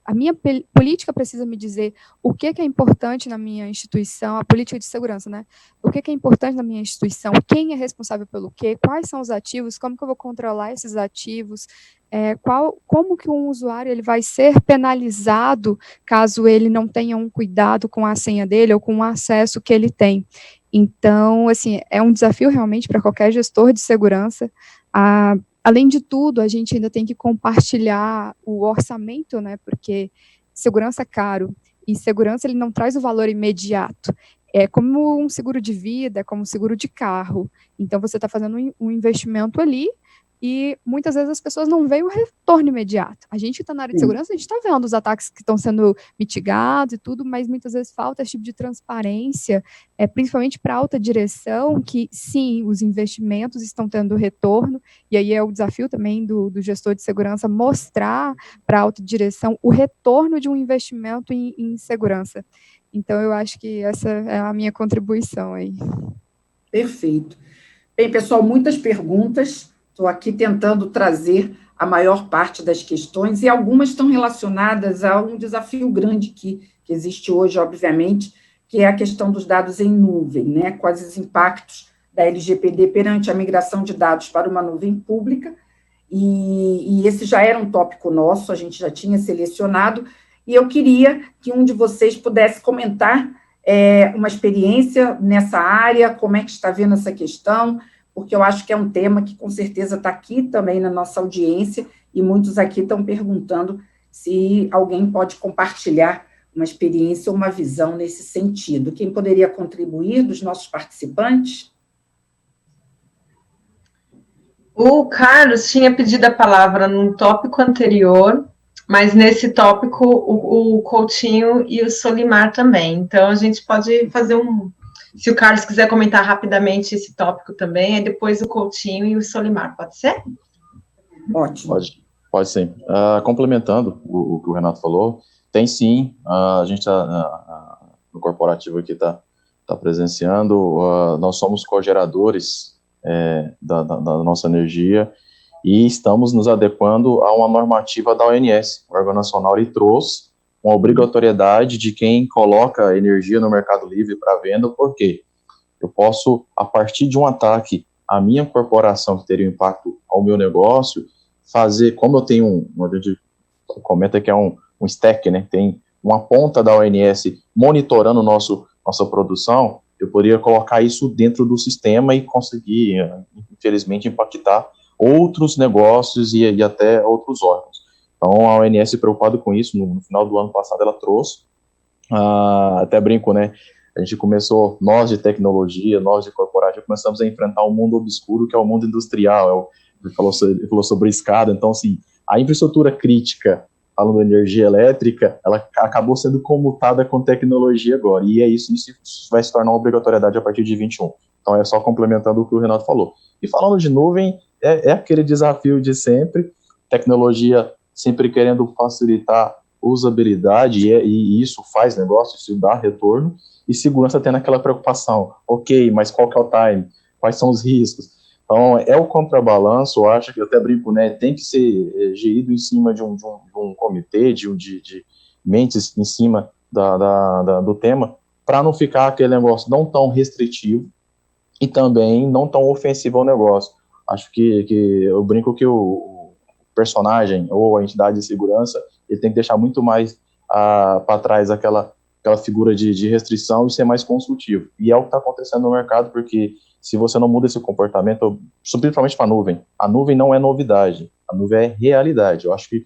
A minha política precisa me dizer o que é importante na minha instituição, a política de segurança, né? O que é importante na minha instituição, quem é responsável pelo quê, quais são os ativos, como que eu vou controlar esses ativos, como que um usuário ele vai ser penalizado caso ele não tenha um cuidado com a senha dele ou com o acesso que ele tem. Então, assim, é um desafio realmente para qualquer gestor de segurança. Além de tudo, a gente ainda tem que compartilhar o orçamento, né, porque segurança é caro, e segurança ele não traz o valor imediato. É como um seguro de vida, é como um seguro de carro. Então, você está fazendo um investimento ali, e muitas vezes as pessoas não veem o retorno imediato. A gente que está na área de segurança, a gente está vendo os ataques que estão sendo mitigados e tudo, mas muitas vezes falta esse tipo de transparência, principalmente para a alta direção, que sim, os investimentos estão tendo retorno, e aí é o desafio também do gestor de segurança mostrar para a alta direção o retorno de um investimento em segurança. Então, eu acho que essa é a minha contribuição aí. Perfeito. Bem, pessoal, muitas perguntas. Estou aqui tentando trazer a maior parte das questões, e algumas estão relacionadas a um desafio grande que existe hoje, obviamente, que é a questão dos dados em nuvem, né? Quais os impactos da LGPD perante a migração de dados para uma nuvem pública, e esse já era um tópico nosso, a gente já tinha selecionado, e eu queria que um de vocês pudesse comentar uma experiência nessa área, como é que está vendo essa questão, porque eu acho que é um tema que, com certeza, está aqui também na nossa audiência, e muitos aqui estão perguntando se alguém pode compartilhar uma experiência ou uma visão nesse sentido. Quem poderia contribuir dos nossos participantes? O Carlos tinha pedido a palavra num tópico anterior, mas nesse tópico o Coutinho e o Solimar também. Então, a gente pode fazer Se o Carlos quiser comentar rapidamente esse tópico também, é depois o Coutinho e o Solimar, pode ser? Ótimo. Pode sim. Complementando o que o Renato falou, tem sim, a gente no corporativo aqui está presenciando, nós somos cogeradores da nossa energia e estamos nos adequando a uma normativa da ONS. O órgão nacional ele trouxe uma obrigatoriedade de quem coloca energia no Mercado Livre para venda, porque eu posso, a partir de um ataque à minha corporação que teria um impacto ao meu negócio, fazer, como eu tenho a gente comenta que é um stack, né, tem uma ponta da ONS monitorando nossa produção, eu poderia colocar isso dentro do sistema e conseguir, infelizmente, impactar outros negócios e até outros órgãos. Então, a ONS, preocupada com isso, no final do ano passado, ela trouxe, até brinco, né, a gente começou, nós de tecnologia, nós de corporativo, começamos a enfrentar um mundo obscuro, que é o mundo industrial, ele falou sobre escada, então, assim, a infraestrutura crítica, falando de energia elétrica, ela acabou sendo comutada com tecnologia agora, e isso vai se tornar uma obrigatoriedade a partir de 21. Então, é só complementando o que o Renato falou. E falando de nuvem, é aquele desafio de sempre, tecnologia sempre querendo facilitar usabilidade, e isso faz negócio, isso dá retorno, e segurança tendo aquela preocupação, ok, mas qual que é o time? Quais são os riscos? Então, é o contrabalanço, eu acho que eu até brinco, né, tem que ser gerido em cima de um comitê, de mentes em cima do tema, para não ficar aquele negócio não tão restritivo e também não tão ofensivo ao negócio. Acho que eu brinco que o personagem ou a entidade de segurança, ele tem que deixar muito mais para trás aquela figura de restrição e ser mais consultivo. E é o que está acontecendo no mercado, porque se você não muda esse comportamento, principalmente para a nuvem não é novidade, a nuvem é realidade. Eu acho que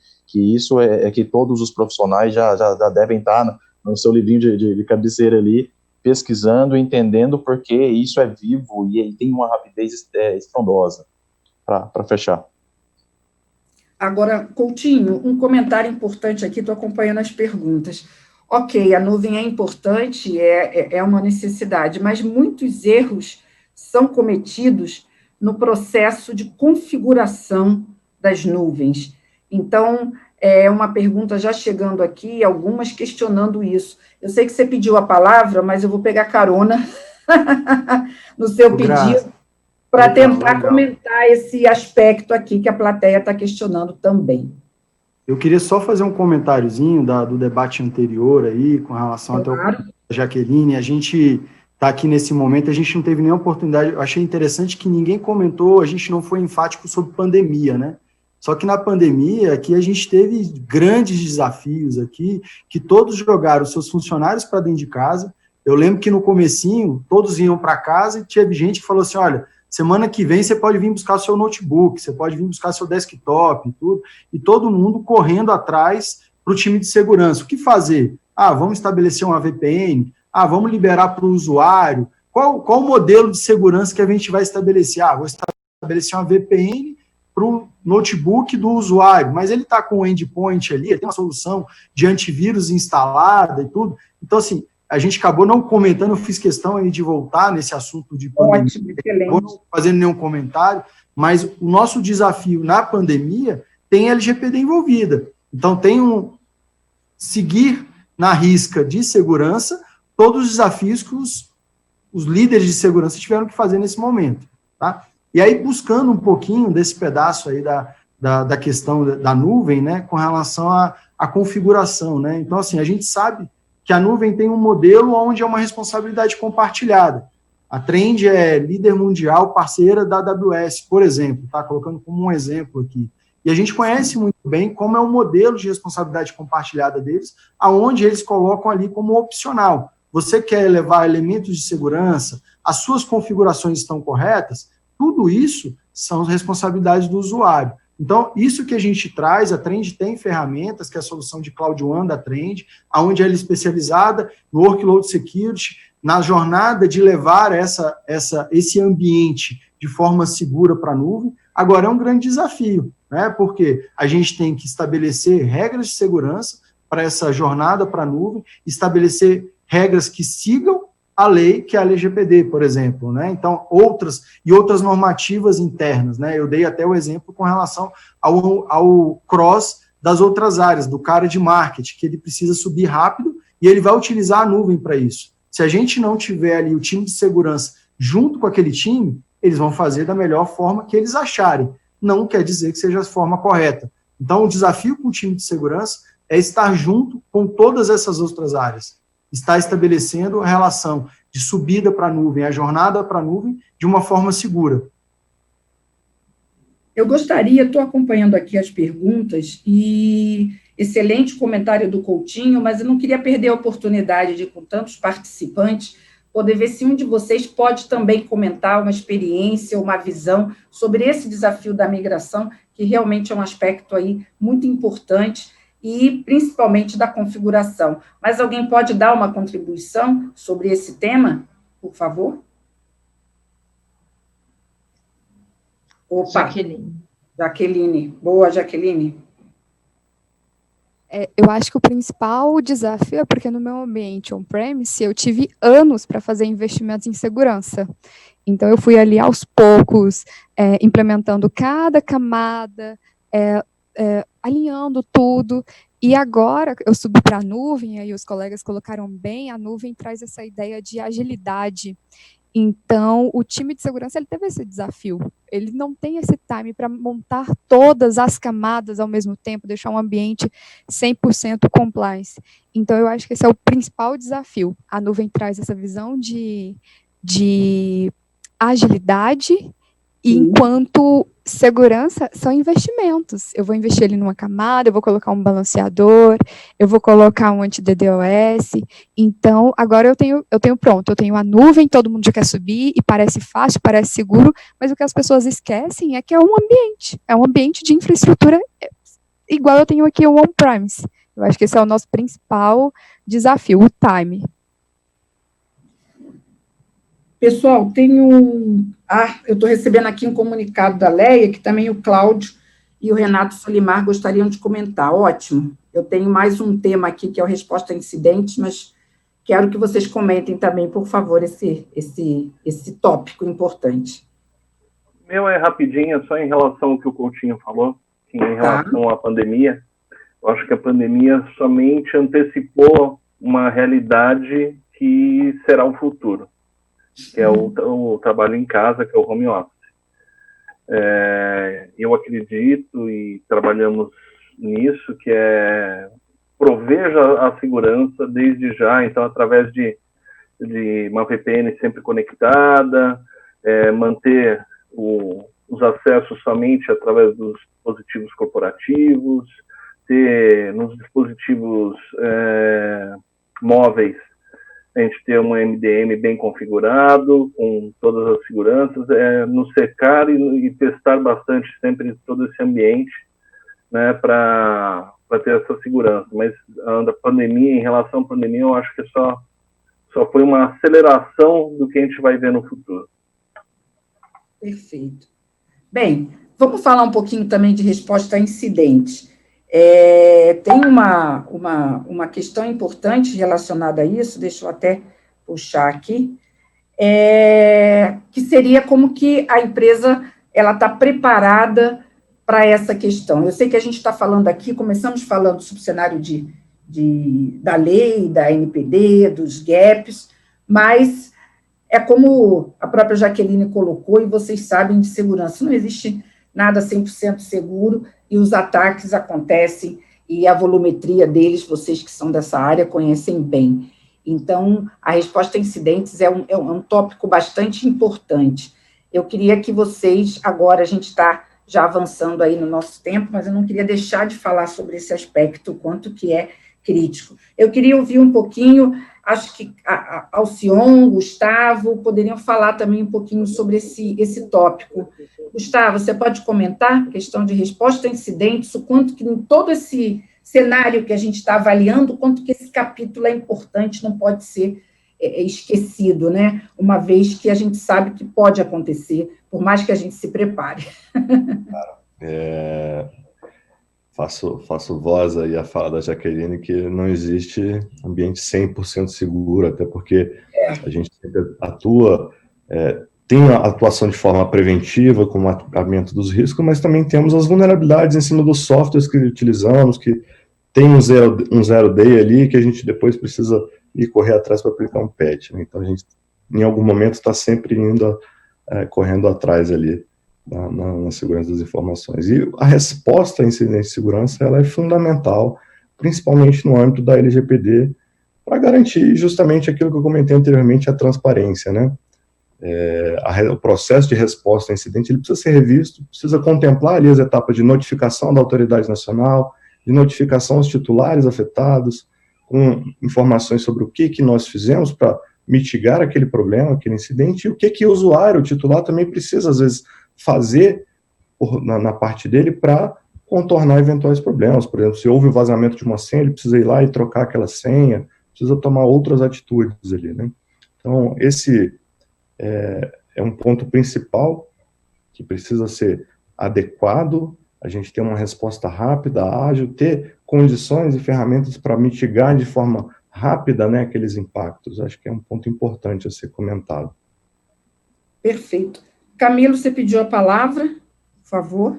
isso é que todos os profissionais já devem estar no seu livrinho de cabeceira ali, pesquisando, entendendo, porque isso é vivo e tem uma rapidez estrondosa. Para fechar. Agora, Coutinho, um comentário importante aqui, estou acompanhando as perguntas. Ok, a nuvem é importante, é uma necessidade, mas muitos erros são cometidos no processo de configuração das nuvens. Então, é uma pergunta já chegando aqui, algumas questionando isso. Eu sei que você pediu a palavra, mas eu vou pegar carona no seu pedido para tentar comentar esse aspecto aqui que a plateia está questionando também. Eu queria só fazer um comentáriozinho do debate anterior aí, com relação até ao Jaqueline. A gente está aqui nesse momento, a gente não teve nenhuma oportunidade, eu achei interessante que ninguém comentou, a gente não foi enfático sobre pandemia, né? Só que na pandemia, aqui a gente teve grandes desafios aqui, que todos jogaram seus funcionários para dentro de casa. Eu lembro que no comecinho, todos iam para casa e tinha gente que falou assim, olha, semana que vem você pode vir buscar seu notebook, você pode vir buscar seu desktop e tudo, e todo mundo correndo atrás para o time de segurança. O que fazer? Vamos estabelecer uma VPN, vamos liberar para o usuário. Qual o modelo de segurança que a gente vai estabelecer? Vou estabelecer uma VPN para o notebook do usuário, mas ele está com o endpoint ali, ele tem uma solução de antivírus instalada e tudo. Então, assim, a gente acabou não comentando, eu fiz questão aí de voltar nesse assunto de pandemia, não fazendo nenhum comentário, mas o nosso desafio na pandemia tem LGPD envolvida. Então, tem seguir na risca de segurança todos os desafios que os líderes de segurança tiveram que fazer nesse momento, tá? E aí, buscando um pouquinho desse pedaço aí da questão da nuvem, né, com relação à configuração, né? Então, assim, a gente sabe que a nuvem tem um modelo onde é uma responsabilidade compartilhada. A Trend é líder mundial, parceira da AWS, por exemplo, tá? Colocando como um exemplo aqui. E a gente conhece muito bem como é o modelo de responsabilidade compartilhada deles, aonde eles colocam ali como opcional. Você quer levar elementos de segurança, as suas configurações estão corretas, tudo isso são responsabilidades do usuário. Então, isso que a gente traz, a Trend tem ferramentas, que é a solução de Cloud One da Trend, onde ela é especializada no Workload Security, na jornada de levar esse ambiente de forma segura para a nuvem. Agora, é um grande desafio, né? Porque a gente tem que estabelecer regras de segurança para essa jornada para a nuvem, estabelecer regras que sigam a lei, que é a LGPD, por exemplo, né? Então, outras normativas internas, né? Eu dei até o exemplo com relação ao cross das outras áreas, do cara de marketing, que ele precisa subir rápido e ele vai utilizar a nuvem para isso. Se a gente não tiver ali o time de segurança junto com aquele time, eles vão fazer da melhor forma que eles acharem. Não quer dizer que seja a forma correta. Então, o desafio com o time de segurança é estar junto com todas essas outras áreas. Está estabelecendo a relação de subida para a nuvem, a jornada para a nuvem, de uma forma segura. Eu gostaria, estou acompanhando aqui as perguntas, e excelente comentário do Coutinho, mas eu não queria perder a oportunidade de, com tantos participantes, poder ver se um de vocês pode também comentar uma experiência, uma visão sobre esse desafio da migração, que realmente é um aspecto aí muito importante, e principalmente da configuração. Mas alguém pode dar uma contribuição sobre esse tema, por favor? Opa, Jaqueline. Boa, Jaqueline. Eu acho que o principal desafio é porque no meu ambiente on-premise eu tive anos para fazer investimentos em segurança. Então, eu fui ali aos poucos, implementando cada camada, alinhando tudo, e agora eu subi para a nuvem, aí os colegas colocaram bem, a nuvem traz essa ideia de agilidade. Então, o time de segurança ele teve esse desafio, ele não tem esse time para montar todas as camadas ao mesmo tempo, deixar um ambiente 100% compliance. Então, eu acho que esse é o principal desafio. A nuvem traz essa visão de agilidade, e enquanto segurança são investimentos. Eu vou investir ali numa camada, eu vou colocar um balanceador, eu vou colocar um anti-DDoS. Então, agora eu tenho pronto, eu tenho a nuvem, todo mundo já quer subir, e parece fácil, parece seguro, mas o que as pessoas esquecem é que é um ambiente de infraestrutura igual eu tenho aqui o on-premise. Eu acho que esse é o nosso principal desafio, o time. Pessoal, eu estou recebendo aqui um comunicado da Leia, que também o Cláudio e o Renato Solimar gostariam de comentar. Ótimo. Eu tenho mais um tema aqui, que é o resposta a incidentes, mas quero que vocês comentem também, por favor, esse tópico importante. Meu é rapidinho, só em relação ao que o Coutinho falou, em relação à pandemia. Eu acho que a pandemia somente antecipou uma realidade que será o futuro, que é o trabalho em casa, que é o home office. Eu acredito, e trabalhamos nisso, que é prover a segurança desde já, então, através de uma VPN sempre conectada, manter os acessos somente através dos dispositivos corporativos, ter nos dispositivos móveis, a gente ter um MDM bem configurado, com todas as seguranças, nos cercar e testar bastante sempre todo esse ambiente, né, para ter essa segurança. Mas a pandemia, em relação à pandemia, eu acho que só foi uma aceleração do que a gente vai ver no futuro. Perfeito. Bem, vamos falar um pouquinho também de resposta a incidentes. Tem uma questão importante relacionada a isso, deixa eu até puxar aqui, que seria como que a empresa está preparada para essa questão. Eu sei que a gente está falando aqui, começamos falando sobre o cenário da lei, da NPD, dos gaps, mas é como a própria Jaqueline colocou, e vocês sabem de segurança, não existe nada 100% seguro, e os ataques acontecem, e a volumetria deles, vocês que são dessa área, conhecem bem. Então, a resposta a incidentes é um tópico bastante importante. Eu queria que vocês, agora a gente está já avançando aí no nosso tempo, mas eu não queria deixar de falar sobre esse aspecto, o quanto que é crítico. Eu queria ouvir um pouquinho, acho que Alcion, Gustavo, poderiam falar também um pouquinho sobre esse tópico. Gustavo, você pode comentar a questão de resposta a incidentes, o quanto que em todo esse cenário que a gente está avaliando, o quanto que esse capítulo é importante, não pode ser esquecido, né? Uma vez que a gente sabe que pode acontecer, por mais que a gente se prepare. faço voz aí à fala da Jaqueline que não existe ambiente 100% seguro, até porque a gente sempre atua, tem a atuação de forma preventiva, com o mapeamento dos riscos, mas também temos as vulnerabilidades em cima dos softwares que utilizamos, que tem um zero day ali, que a gente depois precisa ir correr atrás para aplicar um patch, né? Então a gente, em algum momento, está sempre correndo atrás ali, na segurança das informações. E a resposta à incidente de segurança, ela é fundamental, principalmente no âmbito da LGPD, para garantir justamente aquilo que eu comentei anteriormente, a transparência, né? O processo de resposta a incidente, ele precisa ser revisto, precisa contemplar ali as etapas de notificação da autoridade nacional, de notificação aos titulares afetados, com informações sobre o que nós fizemos para mitigar aquele problema, aquele incidente, e o que o usuário, o titular, também precisa, às vezes, fazer na parte dele para contornar eventuais problemas. Por exemplo, se houve o vazamento de uma senha, ele precisa ir lá e trocar aquela senha, precisa tomar outras atitudes ali, né? Então, esse é um ponto principal que precisa ser adequado, a gente ter uma resposta rápida, ágil, ter condições e ferramentas para mitigar de forma rápida, né, aqueles impactos. Acho que é um ponto importante a ser comentado. Perfeito. Camilo, você pediu a palavra, por favor.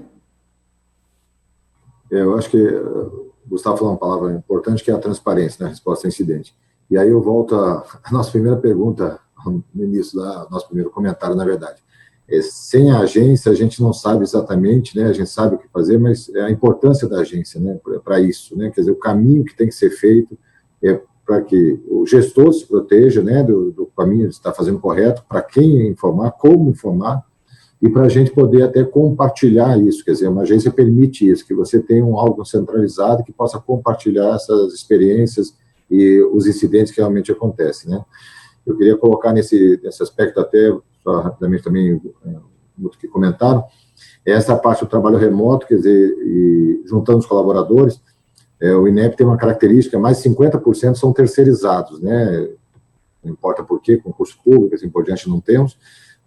Eu acho que o Gustavo falou uma palavra importante, que é a transparência, né, a resposta a incidente. E aí eu volto à nossa primeira pergunta, no início do nosso primeiro comentário, na verdade. Sem a agência, a gente não sabe exatamente, né, a gente sabe o que fazer, mas é a importância da agência, né, para isso, né, quer dizer, o caminho que tem que ser feito é para que o gestor se proteja, né, do caminho que está fazendo correto, para quem informar, como informar, e para a gente poder até compartilhar isso, quer dizer, uma agência permite isso, que você tenha algo centralizado que possa compartilhar essas experiências e os incidentes que realmente acontecem, né. Eu queria colocar nesse aspecto até, só rapidamente também, muito que comentaram, essa parte do trabalho remoto, quer dizer, e juntando os colaboradores, o INEP tem uma característica, mais de 50% são terceirizados, né, não importa por quê, concurso público, assim por diante não temos.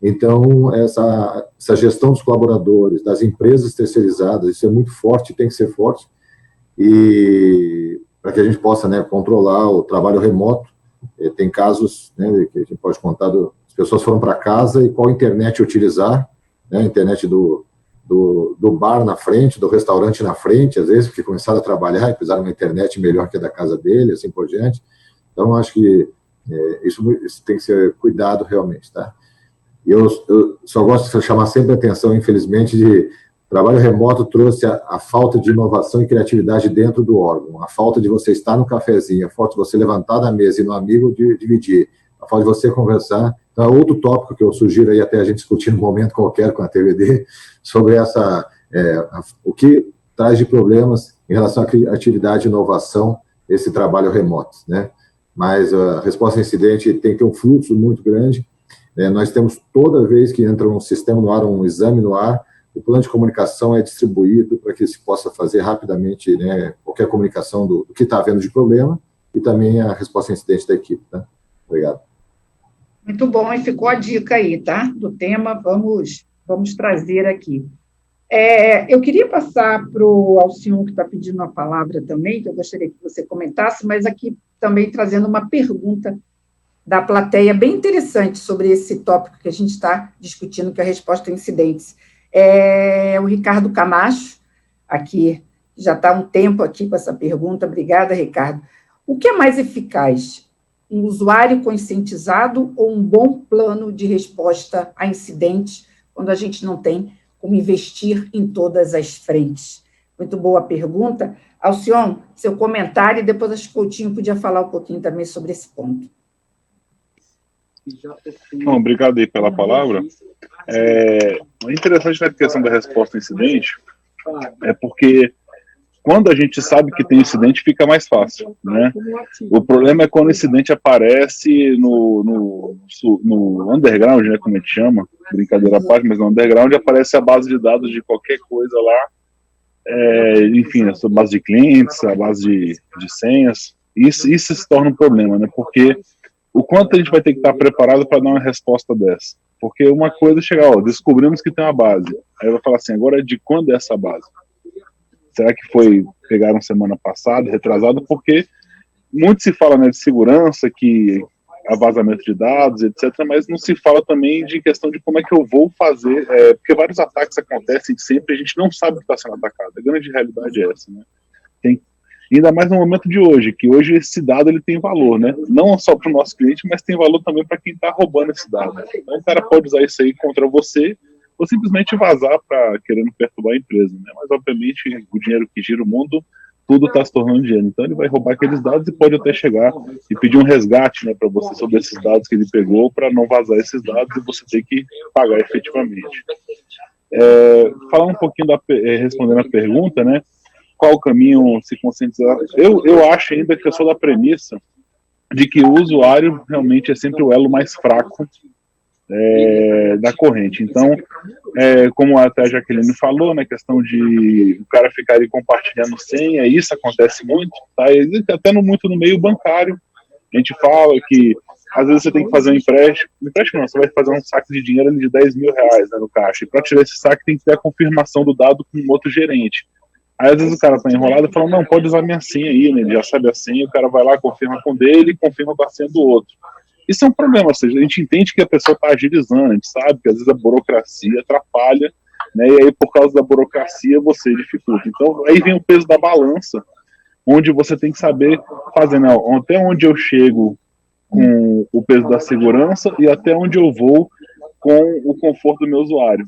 Então, essa gestão dos colaboradores, das empresas terceirizadas, isso é muito forte, tem que ser forte, e para que a gente possa, né, controlar o trabalho remoto. Tem casos, né, que a gente pode contar, as pessoas foram para casa e qual internet utilizar, né, a internet do bar na frente, do restaurante na frente, às vezes, porque começaram a trabalhar e precisaram de uma internet melhor que a da casa dele, assim por diante. Então, acho que isso tem que ser cuidado realmente, tá? E eu só gosto de chamar sempre a atenção, infelizmente, de trabalho remoto trouxe a falta de inovação e criatividade dentro do órgão, a falta de você estar no cafezinho, a falta de você levantar da mesa e no amigo dividir, a falta de você conversar. Então, é outro tópico que eu sugiro aí até a gente discutir num momento qualquer com a TVD, sobre o que traz de problemas em relação à criatividade e inovação, esse trabalho remoto, né? Mas a resposta a incidente tem que ter um fluxo muito grande. Nós temos, toda vez que entra um sistema no ar, um exame no ar, o plano de comunicação é distribuído para que se possa fazer rapidamente, né, qualquer comunicação do que está havendo de problema e também a resposta a incidente da equipe, tá? Obrigado. Muito bom, e ficou a dica aí, tá? Do tema, vamos trazer aqui. Eu queria passar para o Alcion, que está pedindo a palavra também, que eu gostaria que você comentasse, mas aqui também trazendo uma pergunta da plateia bem interessante sobre esse tópico que a gente está discutindo, que é a resposta a incidentes. O Ricardo Camacho, aqui, já está há um tempo aqui com essa pergunta. Obrigada, Ricardo. O que é mais eficaz? Um usuário conscientizado ou um bom plano de resposta a incidentes, quando a gente não tem como investir em todas as frentes? Muito boa pergunta. Alcion, seu comentário, e depois acho que o Coutinho podia falar um pouquinho também sobre esse ponto. Bom, obrigado aí pela palavra. Interessante na questão da resposta ao incidente, porque quando a gente sabe que tem incidente, fica mais fácil, né? O problema é quando o incidente aparece no underground, né, como a gente chama, brincadeira à parte, mas no underground aparece a base de dados de qualquer coisa lá, enfim, a base de clientes, a base de senhas. Isso se torna um problema, né? Porque o quanto a gente vai ter que estar preparado para dar uma resposta dessa? Porque uma coisa é chegar, descobrimos que tem uma base. Aí vai falar assim, agora de quando é essa base? será que pegaram semana passada, retrasada? Porque muito se fala, né, de segurança, que há vazamento de dados, etc., mas não se fala também de questão de como é que eu vou fazer, porque vários ataques acontecem sempre, a gente não sabe o que está sendo atacado. A grande realidade é essa, né? Ainda mais no momento de hoje, que hoje esse dado ele tem valor, né? Não só para o nosso cliente, mas tem valor também para quem está roubando esse dado. Então o cara pode usar isso aí contra você, ou simplesmente vazar para querendo perturbar a empresa, né? Mas obviamente o dinheiro que gira o mundo, tudo está se tornando dinheiro. Então ele vai roubar aqueles dados e pode até chegar e pedir um resgate, né, para você sobre esses dados que ele pegou, para não vazar esses dados e você ter que pagar efetivamente. Falando um pouquinho respondendo a pergunta, né, qual o caminho se conscientizar? Eu acho ainda que eu sou da premissa de que o usuário realmente é sempre o elo mais fraco da corrente. Então, como até a Jaqueline falou, né, questão de o cara ficar ali compartilhando senha, isso acontece muito, tá? Até muito no meio bancário. A gente fala que às vezes você tem que fazer um empréstimo não, você vai fazer um saque de dinheiro ali de 10 mil reais, né, no caixa, e para tirar esse saque tem que ter a confirmação do dado com um outro gerente. Aí às vezes o cara tá enrolado e fala, não, pode usar minha senha aí, né, ele já sabe a senha, o cara vai lá, confirma com dele e confirma com a senha do outro. Isso é um problema, ou seja, a gente entende que a pessoa está agilizando, a gente sabe que às vezes a burocracia atrapalha, né, e aí por causa da burocracia você dificulta. Então aí vem o peso da balança, onde você tem que saber fazer, né, até onde eu chego com o peso da segurança e até onde eu vou com o conforto do meu usuário.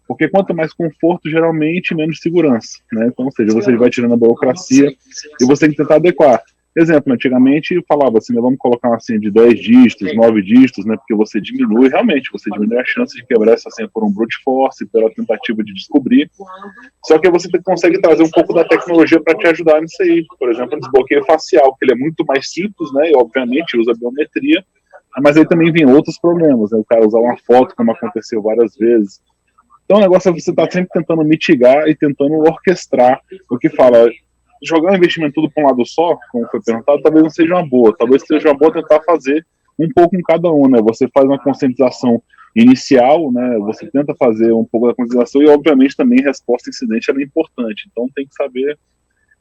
Porque quanto mais conforto, geralmente, menos segurança, né? Então, ou seja, você vai tirando a burocracia e você tem que tentar adequar. Exemplo, antigamente falava assim, né, vamos colocar uma senha de 10 dígitos, 9 dígitos, né, porque você diminui a chance de quebrar essa senha por um brute force, pela tentativa de descobrir. Só que você consegue trazer um pouco da tecnologia para te ajudar nisso aí. Por exemplo, o desbloqueio facial, que ele é muito mais simples, né, e obviamente usa biometria, mas aí também vem outros problemas, né, o cara usar uma foto, como aconteceu várias vezes. Então o negócio é você estar sempre tentando mitigar e tentando orquestrar o que fala. Jogar o investimento tudo para um lado só, como foi perguntado, talvez não seja uma boa. Talvez seja uma boa tentar fazer um pouco em cada um, né? Você faz uma conscientização inicial, né? Você tenta fazer um pouco da conscientização e, obviamente, também resposta incidente é importante. Então tem que saber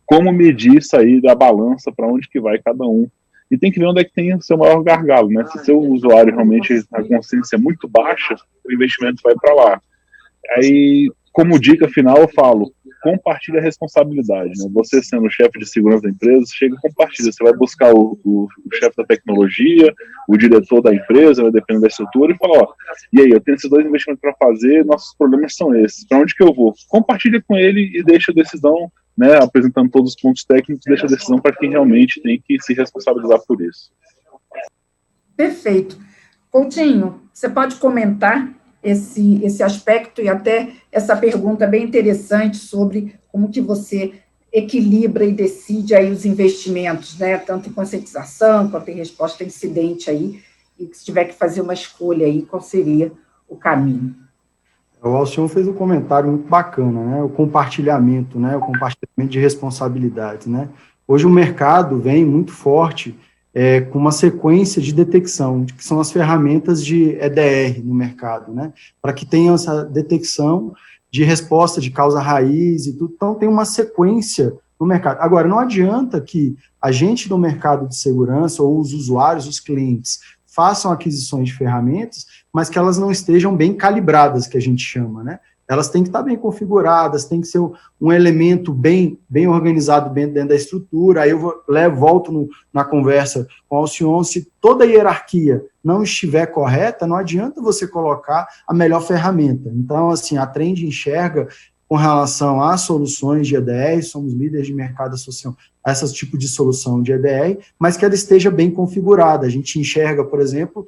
como medir isso aí da balança, para onde que vai cada um. E tem que ver onde é que tem o seu maior gargalo, né? Se seu usuário realmente a consciência é muito baixa, o investimento vai para lá. Aí, como dica final, eu falo, compartilha a responsabilidade, né? Você sendo o chefe de segurança da empresa, chega e compartilha. Você vai buscar o chefe da tecnologia, o diretor da empresa, vai depender da estrutura, e fala, ó, e aí, eu tenho esses 2 investimentos para fazer, nossos problemas são esses, para onde que eu vou? Compartilha com ele e deixa a decisão, né, apresentando todos os pontos técnicos, deixa a decisão para quem realmente tem que se responsabilizar por isso. Perfeito. Coutinho, você pode comentar esse aspecto e até essa pergunta bem interessante sobre como que você equilibra e decide aí os investimentos, né, tanto em conscientização quanto em resposta a incidente aí, e se tiver que fazer uma escolha aí, qual seria o caminho? O Alcion fez um comentário muito bacana, né, o compartilhamento de responsabilidades, né. Hoje o mercado vem muito forte com uma sequência de detecção, que são as ferramentas de EDR no mercado, né, para que tenha essa detecção de resposta de causa raiz e tudo, então tem uma sequência no mercado. Agora, não adianta que a gente do mercado de segurança, ou os usuários, os clientes, façam aquisições de ferramentas, mas que elas não estejam bem calibradas, que a gente chama, né, elas têm que estar bem configuradas, tem que ser um elemento bem organizado dentro da estrutura. Aí eu volto na conversa com o Alcion, se toda a hierarquia não estiver correta, não adianta você colocar a melhor ferramenta. Então, assim, a Trend enxerga com relação às soluções de EDR, somos líderes de mercado associados a esse tipo de solução de EDR, mas que ela esteja bem configurada. A gente enxerga, por exemplo,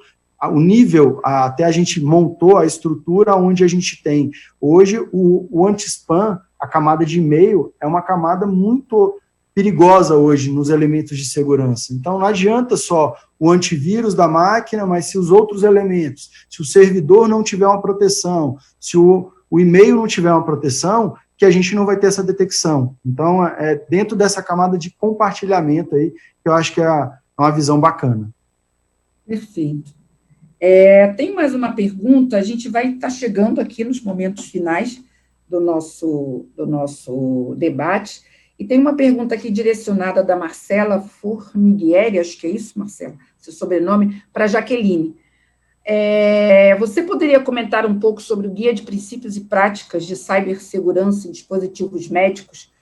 o nível, até a gente montou a estrutura onde a gente tem. Hoje, o anti-spam, a camada de e-mail, é uma camada muito perigosa hoje nos elementos de segurança. Então, não adianta só o antivírus da máquina, mas se os outros elementos, se o servidor não tiver uma proteção, se o e-mail não tiver uma proteção, que a gente não vai ter essa detecção. Então, dentro dessa camada de compartilhamento aí, que eu acho que é uma visão bacana. Perfeito. Tem mais uma pergunta, a gente vai estar chegando aqui nos momentos finais do nosso debate. E tem uma pergunta aqui direcionada da Marcela Formiguieri, acho que é isso, Marcela, seu sobrenome, para Jaqueline. Você poderia comentar um pouco sobre o Guia de Princípios e Práticas de Cibersegurança em Dispositivos Médicos?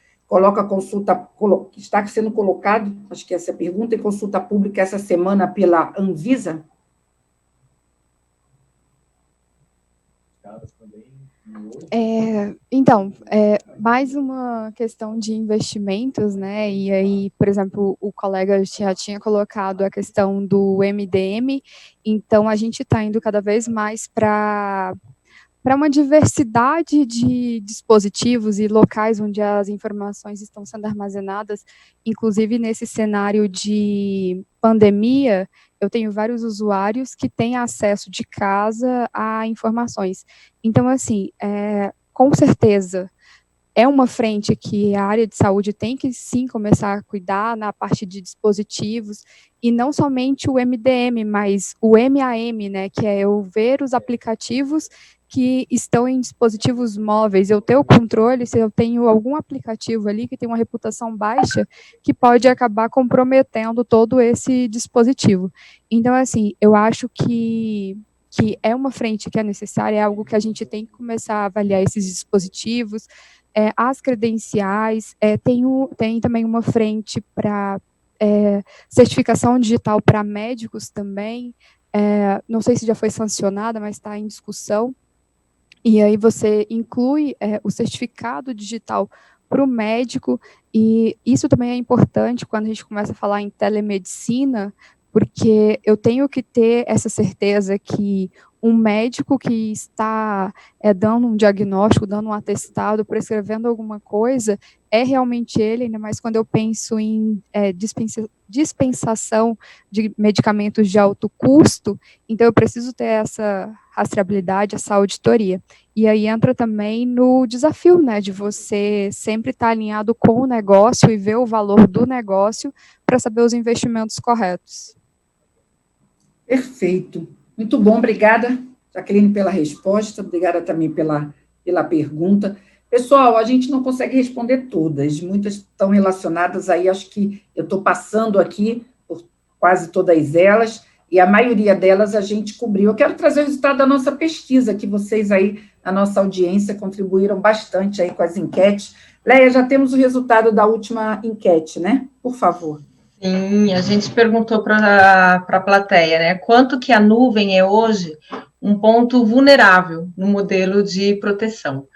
Está sendo colocado, acho que essa é a pergunta, em consulta pública essa semana pela Anvisa? Então, mais uma questão de investimentos, né? E aí, por exemplo, o colega já tinha colocado a questão do MDM, então a gente está indo cada vez mais para uma diversidade de dispositivos e locais onde as informações estão sendo armazenadas, inclusive nesse cenário de pandemia, eu tenho vários usuários que têm acesso de casa a informações. Então, assim, com certeza, é uma frente que a área de saúde tem que, sim, começar a cuidar na parte de dispositivos, e não somente o MDM, mas o MAM, né, que é eu ver os aplicativos que estão em dispositivos móveis, eu ter o controle se eu tenho algum aplicativo ali que tem uma reputação baixa, que pode acabar comprometendo todo esse dispositivo. Então, assim, eu acho que é uma frente que é necessária, é algo que a gente tem que começar a avaliar esses dispositivos, as credenciais, tem também uma frente para certificação digital para médicos também, não sei se já foi sancionada, mas está em discussão, e aí você inclui o certificado digital para o médico, e isso também é importante quando a gente começa a falar em telemedicina, porque eu tenho que ter essa certeza que um médico que está dando um diagnóstico, dando um atestado, prescrevendo alguma coisa, é realmente ele, ainda mais quando eu penso em dispensação de medicamentos de alto custo, então eu preciso ter essa rastreabilidade, essa auditoria. E aí entra também no desafio, né, de você sempre estar alinhado com o negócio e ver o valor do negócio para saber os investimentos corretos. Perfeito. Muito bom, obrigada, Jaqueline, pela resposta, obrigada também pela pergunta. Pessoal, a gente não consegue responder todas, muitas estão relacionadas aí, acho que eu estou passando aqui por quase todas elas, e a maioria delas a gente cobriu. Eu quero trazer o resultado da nossa pesquisa, que vocês aí, na nossa audiência, contribuíram bastante aí com as enquetes. Leia, já temos o resultado da última enquete, né? Por favor. Sim, a gente perguntou para a plateia, né, quanto que a nuvem é hoje um ponto vulnerável no modelo de proteção.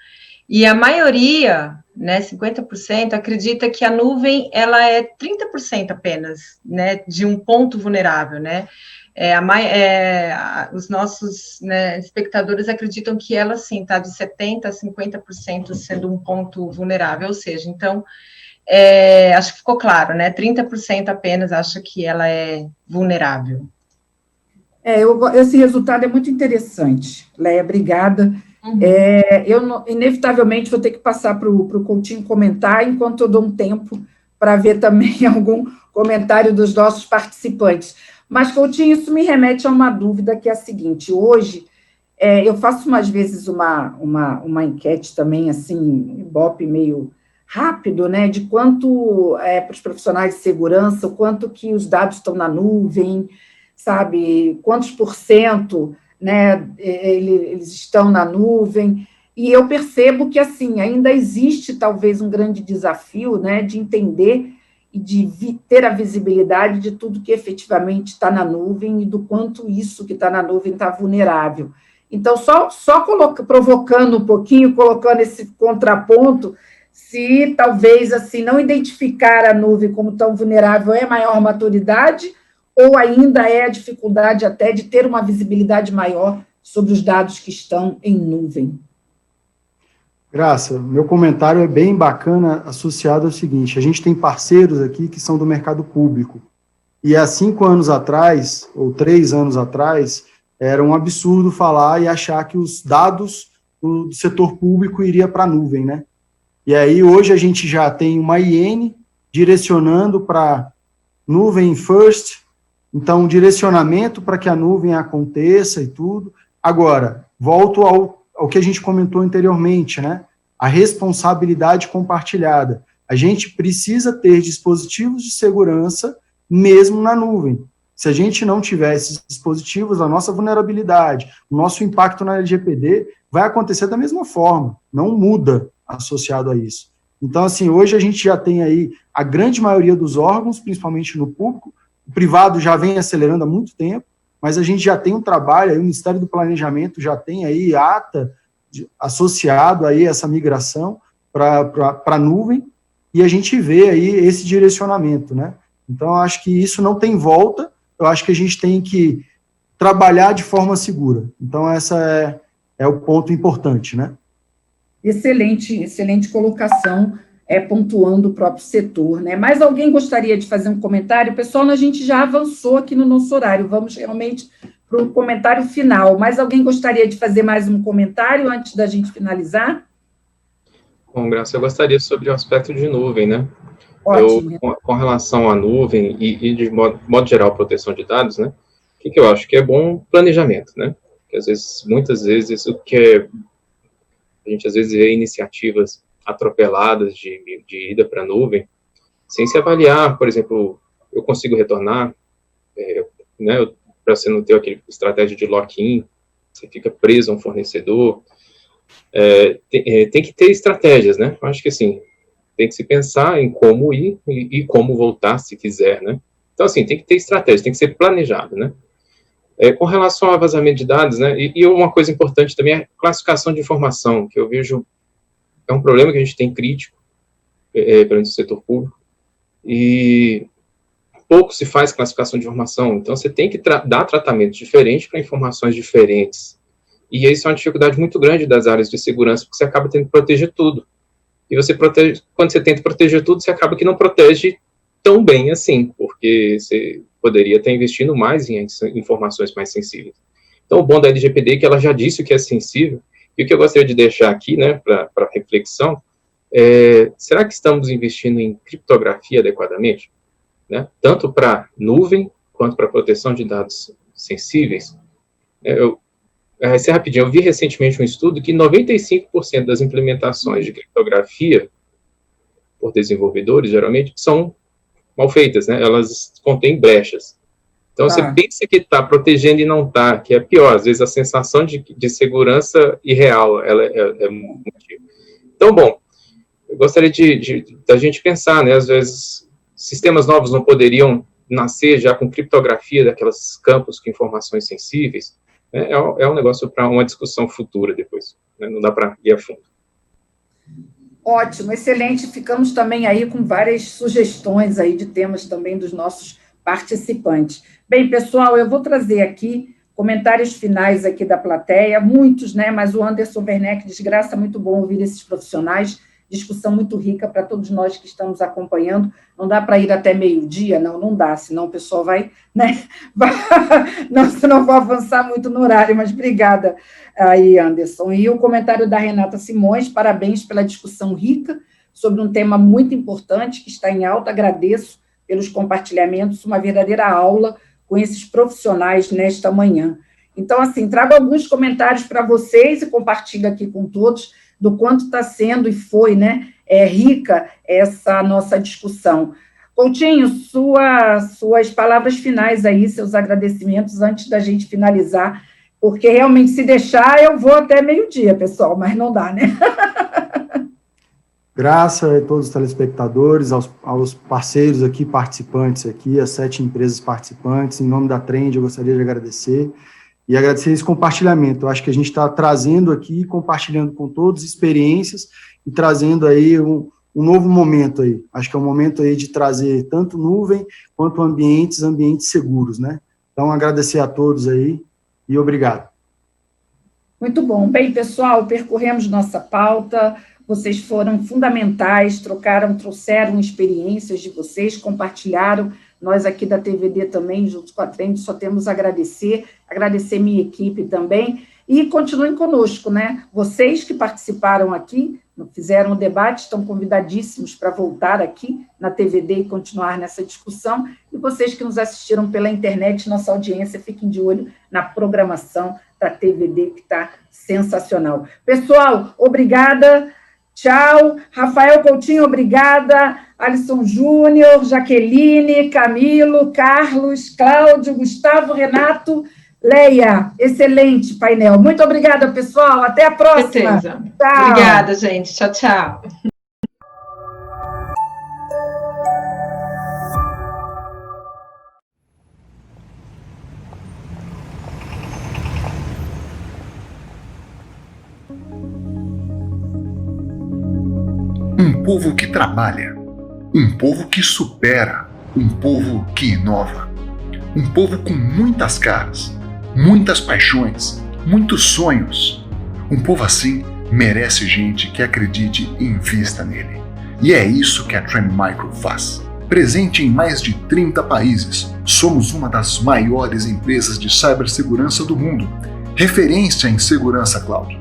E a maioria, né, 50%, acredita que a nuvem, ela é 30% apenas, né, de um ponto vulnerável, né. Os nossos, né, espectadores acreditam que ela, sim, está de 70% a 50% sendo um ponto vulnerável, ou seja, então, acho que ficou claro, né? 30% apenas acha que ela é vulnerável. Esse resultado é muito interessante, Leia, obrigada. Uhum. Eu, inevitavelmente, vou ter que passar para o Coutinho comentar, enquanto eu dou um tempo para ver também algum comentário dos nossos participantes. Mas, Coutinho, isso me remete a uma dúvida, que é a seguinte: hoje, eu faço umas vezes uma enquete também, assim, Ibope meio rápido, né, de quanto para os profissionais de segurança, o quanto que os dados estão na nuvem, sabe, quantos %, né, eles estão na nuvem, e eu percebo que, assim, ainda existe talvez um grande desafio, né, de entender e de ter a visibilidade de tudo que efetivamente está na nuvem e do quanto isso que está na nuvem está vulnerável. Então, só provocando um pouquinho, colocando esse contraponto, se talvez, assim, não identificar a nuvem como tão vulnerável é maior maturidade, ou ainda é a dificuldade até de ter uma visibilidade maior sobre os dados que estão em nuvem. Graça, meu comentário é bem bacana, associado ao seguinte: a gente tem parceiros aqui que são do mercado público, e há 5 anos atrás, ou 3 anos atrás, era um absurdo falar e achar que os dados do setor público iriam para a nuvem, né? E aí, hoje, a gente já tem uma IN direcionando para nuvem first, então, direcionamento para que a nuvem aconteça e tudo. Agora, volto ao que a gente comentou anteriormente, né? a responsabilidade compartilhada. A gente precisa ter dispositivos de segurança mesmo na nuvem. Se a gente não tiver esses dispositivos, a nossa vulnerabilidade, o nosso impacto na LGPD vai acontecer da mesma forma, não muda associado a isso. Então, assim, hoje a gente já tem aí a grande maioria dos órgãos, principalmente no público, o privado já vem acelerando há muito tempo, mas a gente já tem um trabalho, aí o Ministério do Planejamento já tem aí ata associado aí a essa migração para a nuvem, e a gente vê aí esse direcionamento, né? Então, eu acho que isso não tem volta, eu acho que a gente tem que trabalhar de forma segura. Então, essa é o ponto importante, né? Excelente colocação, pontuando o próprio setor, né? Mais alguém gostaria de fazer um comentário? Pessoal, a gente já avançou aqui no nosso horário, vamos realmente para o comentário final. Mais alguém gostaria de fazer mais um comentário antes da gente finalizar? Bom, Graça, eu gostaria sobre o aspecto de nuvem, né? Ótimo. Com relação à nuvem e de modo geral, proteção de dados, né? O que eu acho que é bom planejamento, né? Porque muitas vezes, a gente às vezes vê iniciativas atropeladas de ida para a nuvem, sem se avaliar, por exemplo, eu consigo retornar, né? Para você não ter aquele estratégia de lock-in, você fica preso a um fornecedor. Tem que ter estratégias, né? Eu acho que, assim, tem que se pensar em como ir e como voltar, se quiser, né? Então, assim, tem que ter estratégia, tem que ser planejado, né? Com relação ao vazamento de dados, né? E uma coisa importante também é a classificação de informação, que eu vejo é um problema que a gente tem crítico perante o setor público, e pouco se faz classificação de informação. Então, você tem que dar tratamento diferente para informações diferentes. E isso é uma dificuldade muito grande das áreas de segurança, porque você acaba tendo que proteger tudo. E quando você tenta proteger tudo, você acaba que não protege tão bem assim, porque você poderia estar investindo mais em informações mais sensíveis. Então, o bom da LGPD é que ela já disse o que é sensível, e o que eu gostaria de deixar aqui, né, para reflexão, será que estamos investindo em criptografia adequadamente? Né? Tanto para nuvem, quanto para proteção de dados sensíveis. Vai ser rapidinho, eu vi recentemente um estudo que 95% das implementações de criptografia por desenvolvedores, geralmente, são mal feitas, né? Elas contêm brechas. Então, você pensa que está protegendo e não está, que é pior. Às vezes, a sensação de segurança irreal, ela é muito... Então, bom, eu gostaria da gente pensar, né? Às vezes, sistemas novos não poderiam nascer já com criptografia daquelas campos com informações sensíveis. É um negócio para uma discussão futura depois, né? Não dá para ir a fundo. Ótimo, excelente. Ficamos também aí com várias sugestões aí de temas também dos nossos participantes. Bem, pessoal, eu vou trazer aqui comentários finais aqui da plateia, muitos, né? Mas o Anderson Werneck diz: Graça, muito bom ouvir esses profissionais, discussão muito rica para todos nós que estamos acompanhando. Não dá para ir até meio-dia? Não dá, senão o pessoal vai, né? Senão vou avançar muito no horário, mas obrigada aí, Anderson. E o comentário da Renata Simões: parabéns pela discussão rica sobre um tema muito importante que está em alta. Agradeço pelos compartilhamentos, uma verdadeira aula com esses profissionais nesta manhã. Então, assim, trago alguns comentários para vocês e compartilho aqui com todos do quanto está sendo e foi, né, rica essa nossa discussão. Coutinho, suas palavras finais aí, seus agradecimentos antes da gente finalizar, porque realmente, se deixar, eu vou até meio-dia, pessoal, mas não dá, né? Graças a todos os telespectadores, aos parceiros aqui, participantes aqui, as 7 empresas participantes, em nome da Trend, eu gostaria de agradecer, e agradecer esse compartilhamento. Eu acho que a gente está trazendo aqui, compartilhando com todos experiências, e trazendo aí um novo momento aí. Acho que é um momento aí de trazer tanto nuvem, quanto ambientes seguros, né? Então, agradecer a todos aí, e obrigado. Muito bom. Bem, pessoal, percorremos nossa pauta. Vocês foram fundamentais, trouxeram experiências de vocês, compartilharam. Nós aqui da TVD também, junto com a Trend, só temos a agradecer minha equipe também, e continuem conosco, né? Vocês que participaram aqui, fizeram o debate, estão convidadíssimos para voltar aqui na TVD e continuar nessa discussão, e vocês que nos assistiram pela internet, nossa audiência, fiquem de olho na programação da TVD, que está sensacional. Pessoal, obrigada. Tchau. Rafael Coutinho, obrigada. Alisson Júnior, Jaqueline, Camilo, Carlos, Cláudio, Gustavo, Renato, Leia. Excelente painel. Muito obrigada, pessoal. Até a próxima. Certeza. Tchau. Obrigada, gente. Tchau, tchau. Um povo que trabalha, um povo que supera, um povo que inova, um povo com muitas caras, muitas paixões, muitos sonhos. Um povo assim merece gente que acredite e invista nele. E é isso que a Trend Micro faz. Presente em mais de 30 países, somos uma das maiores empresas de cibersegurança do mundo, referência em segurança cloud.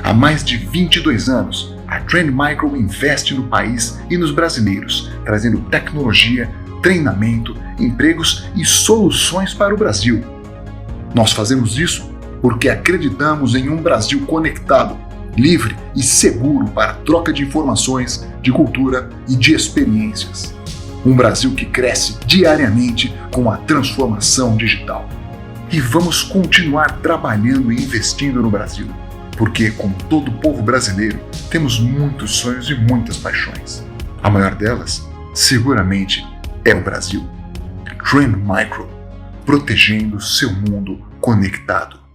Há mais de 22 anos, a Trend Micro investe no país e nos brasileiros, trazendo tecnologia, treinamento, empregos e soluções para o Brasil. Nós fazemos isso porque acreditamos em um Brasil conectado, livre e seguro para a troca de informações, de cultura e de experiências. Um Brasil que cresce diariamente com a transformação digital. E vamos continuar trabalhando e investindo no Brasil. Porque, como todo povo brasileiro, temos muitos sonhos e muitas paixões. A maior delas, seguramente, é o Brasil. Trend Micro, protegendo seu mundo conectado.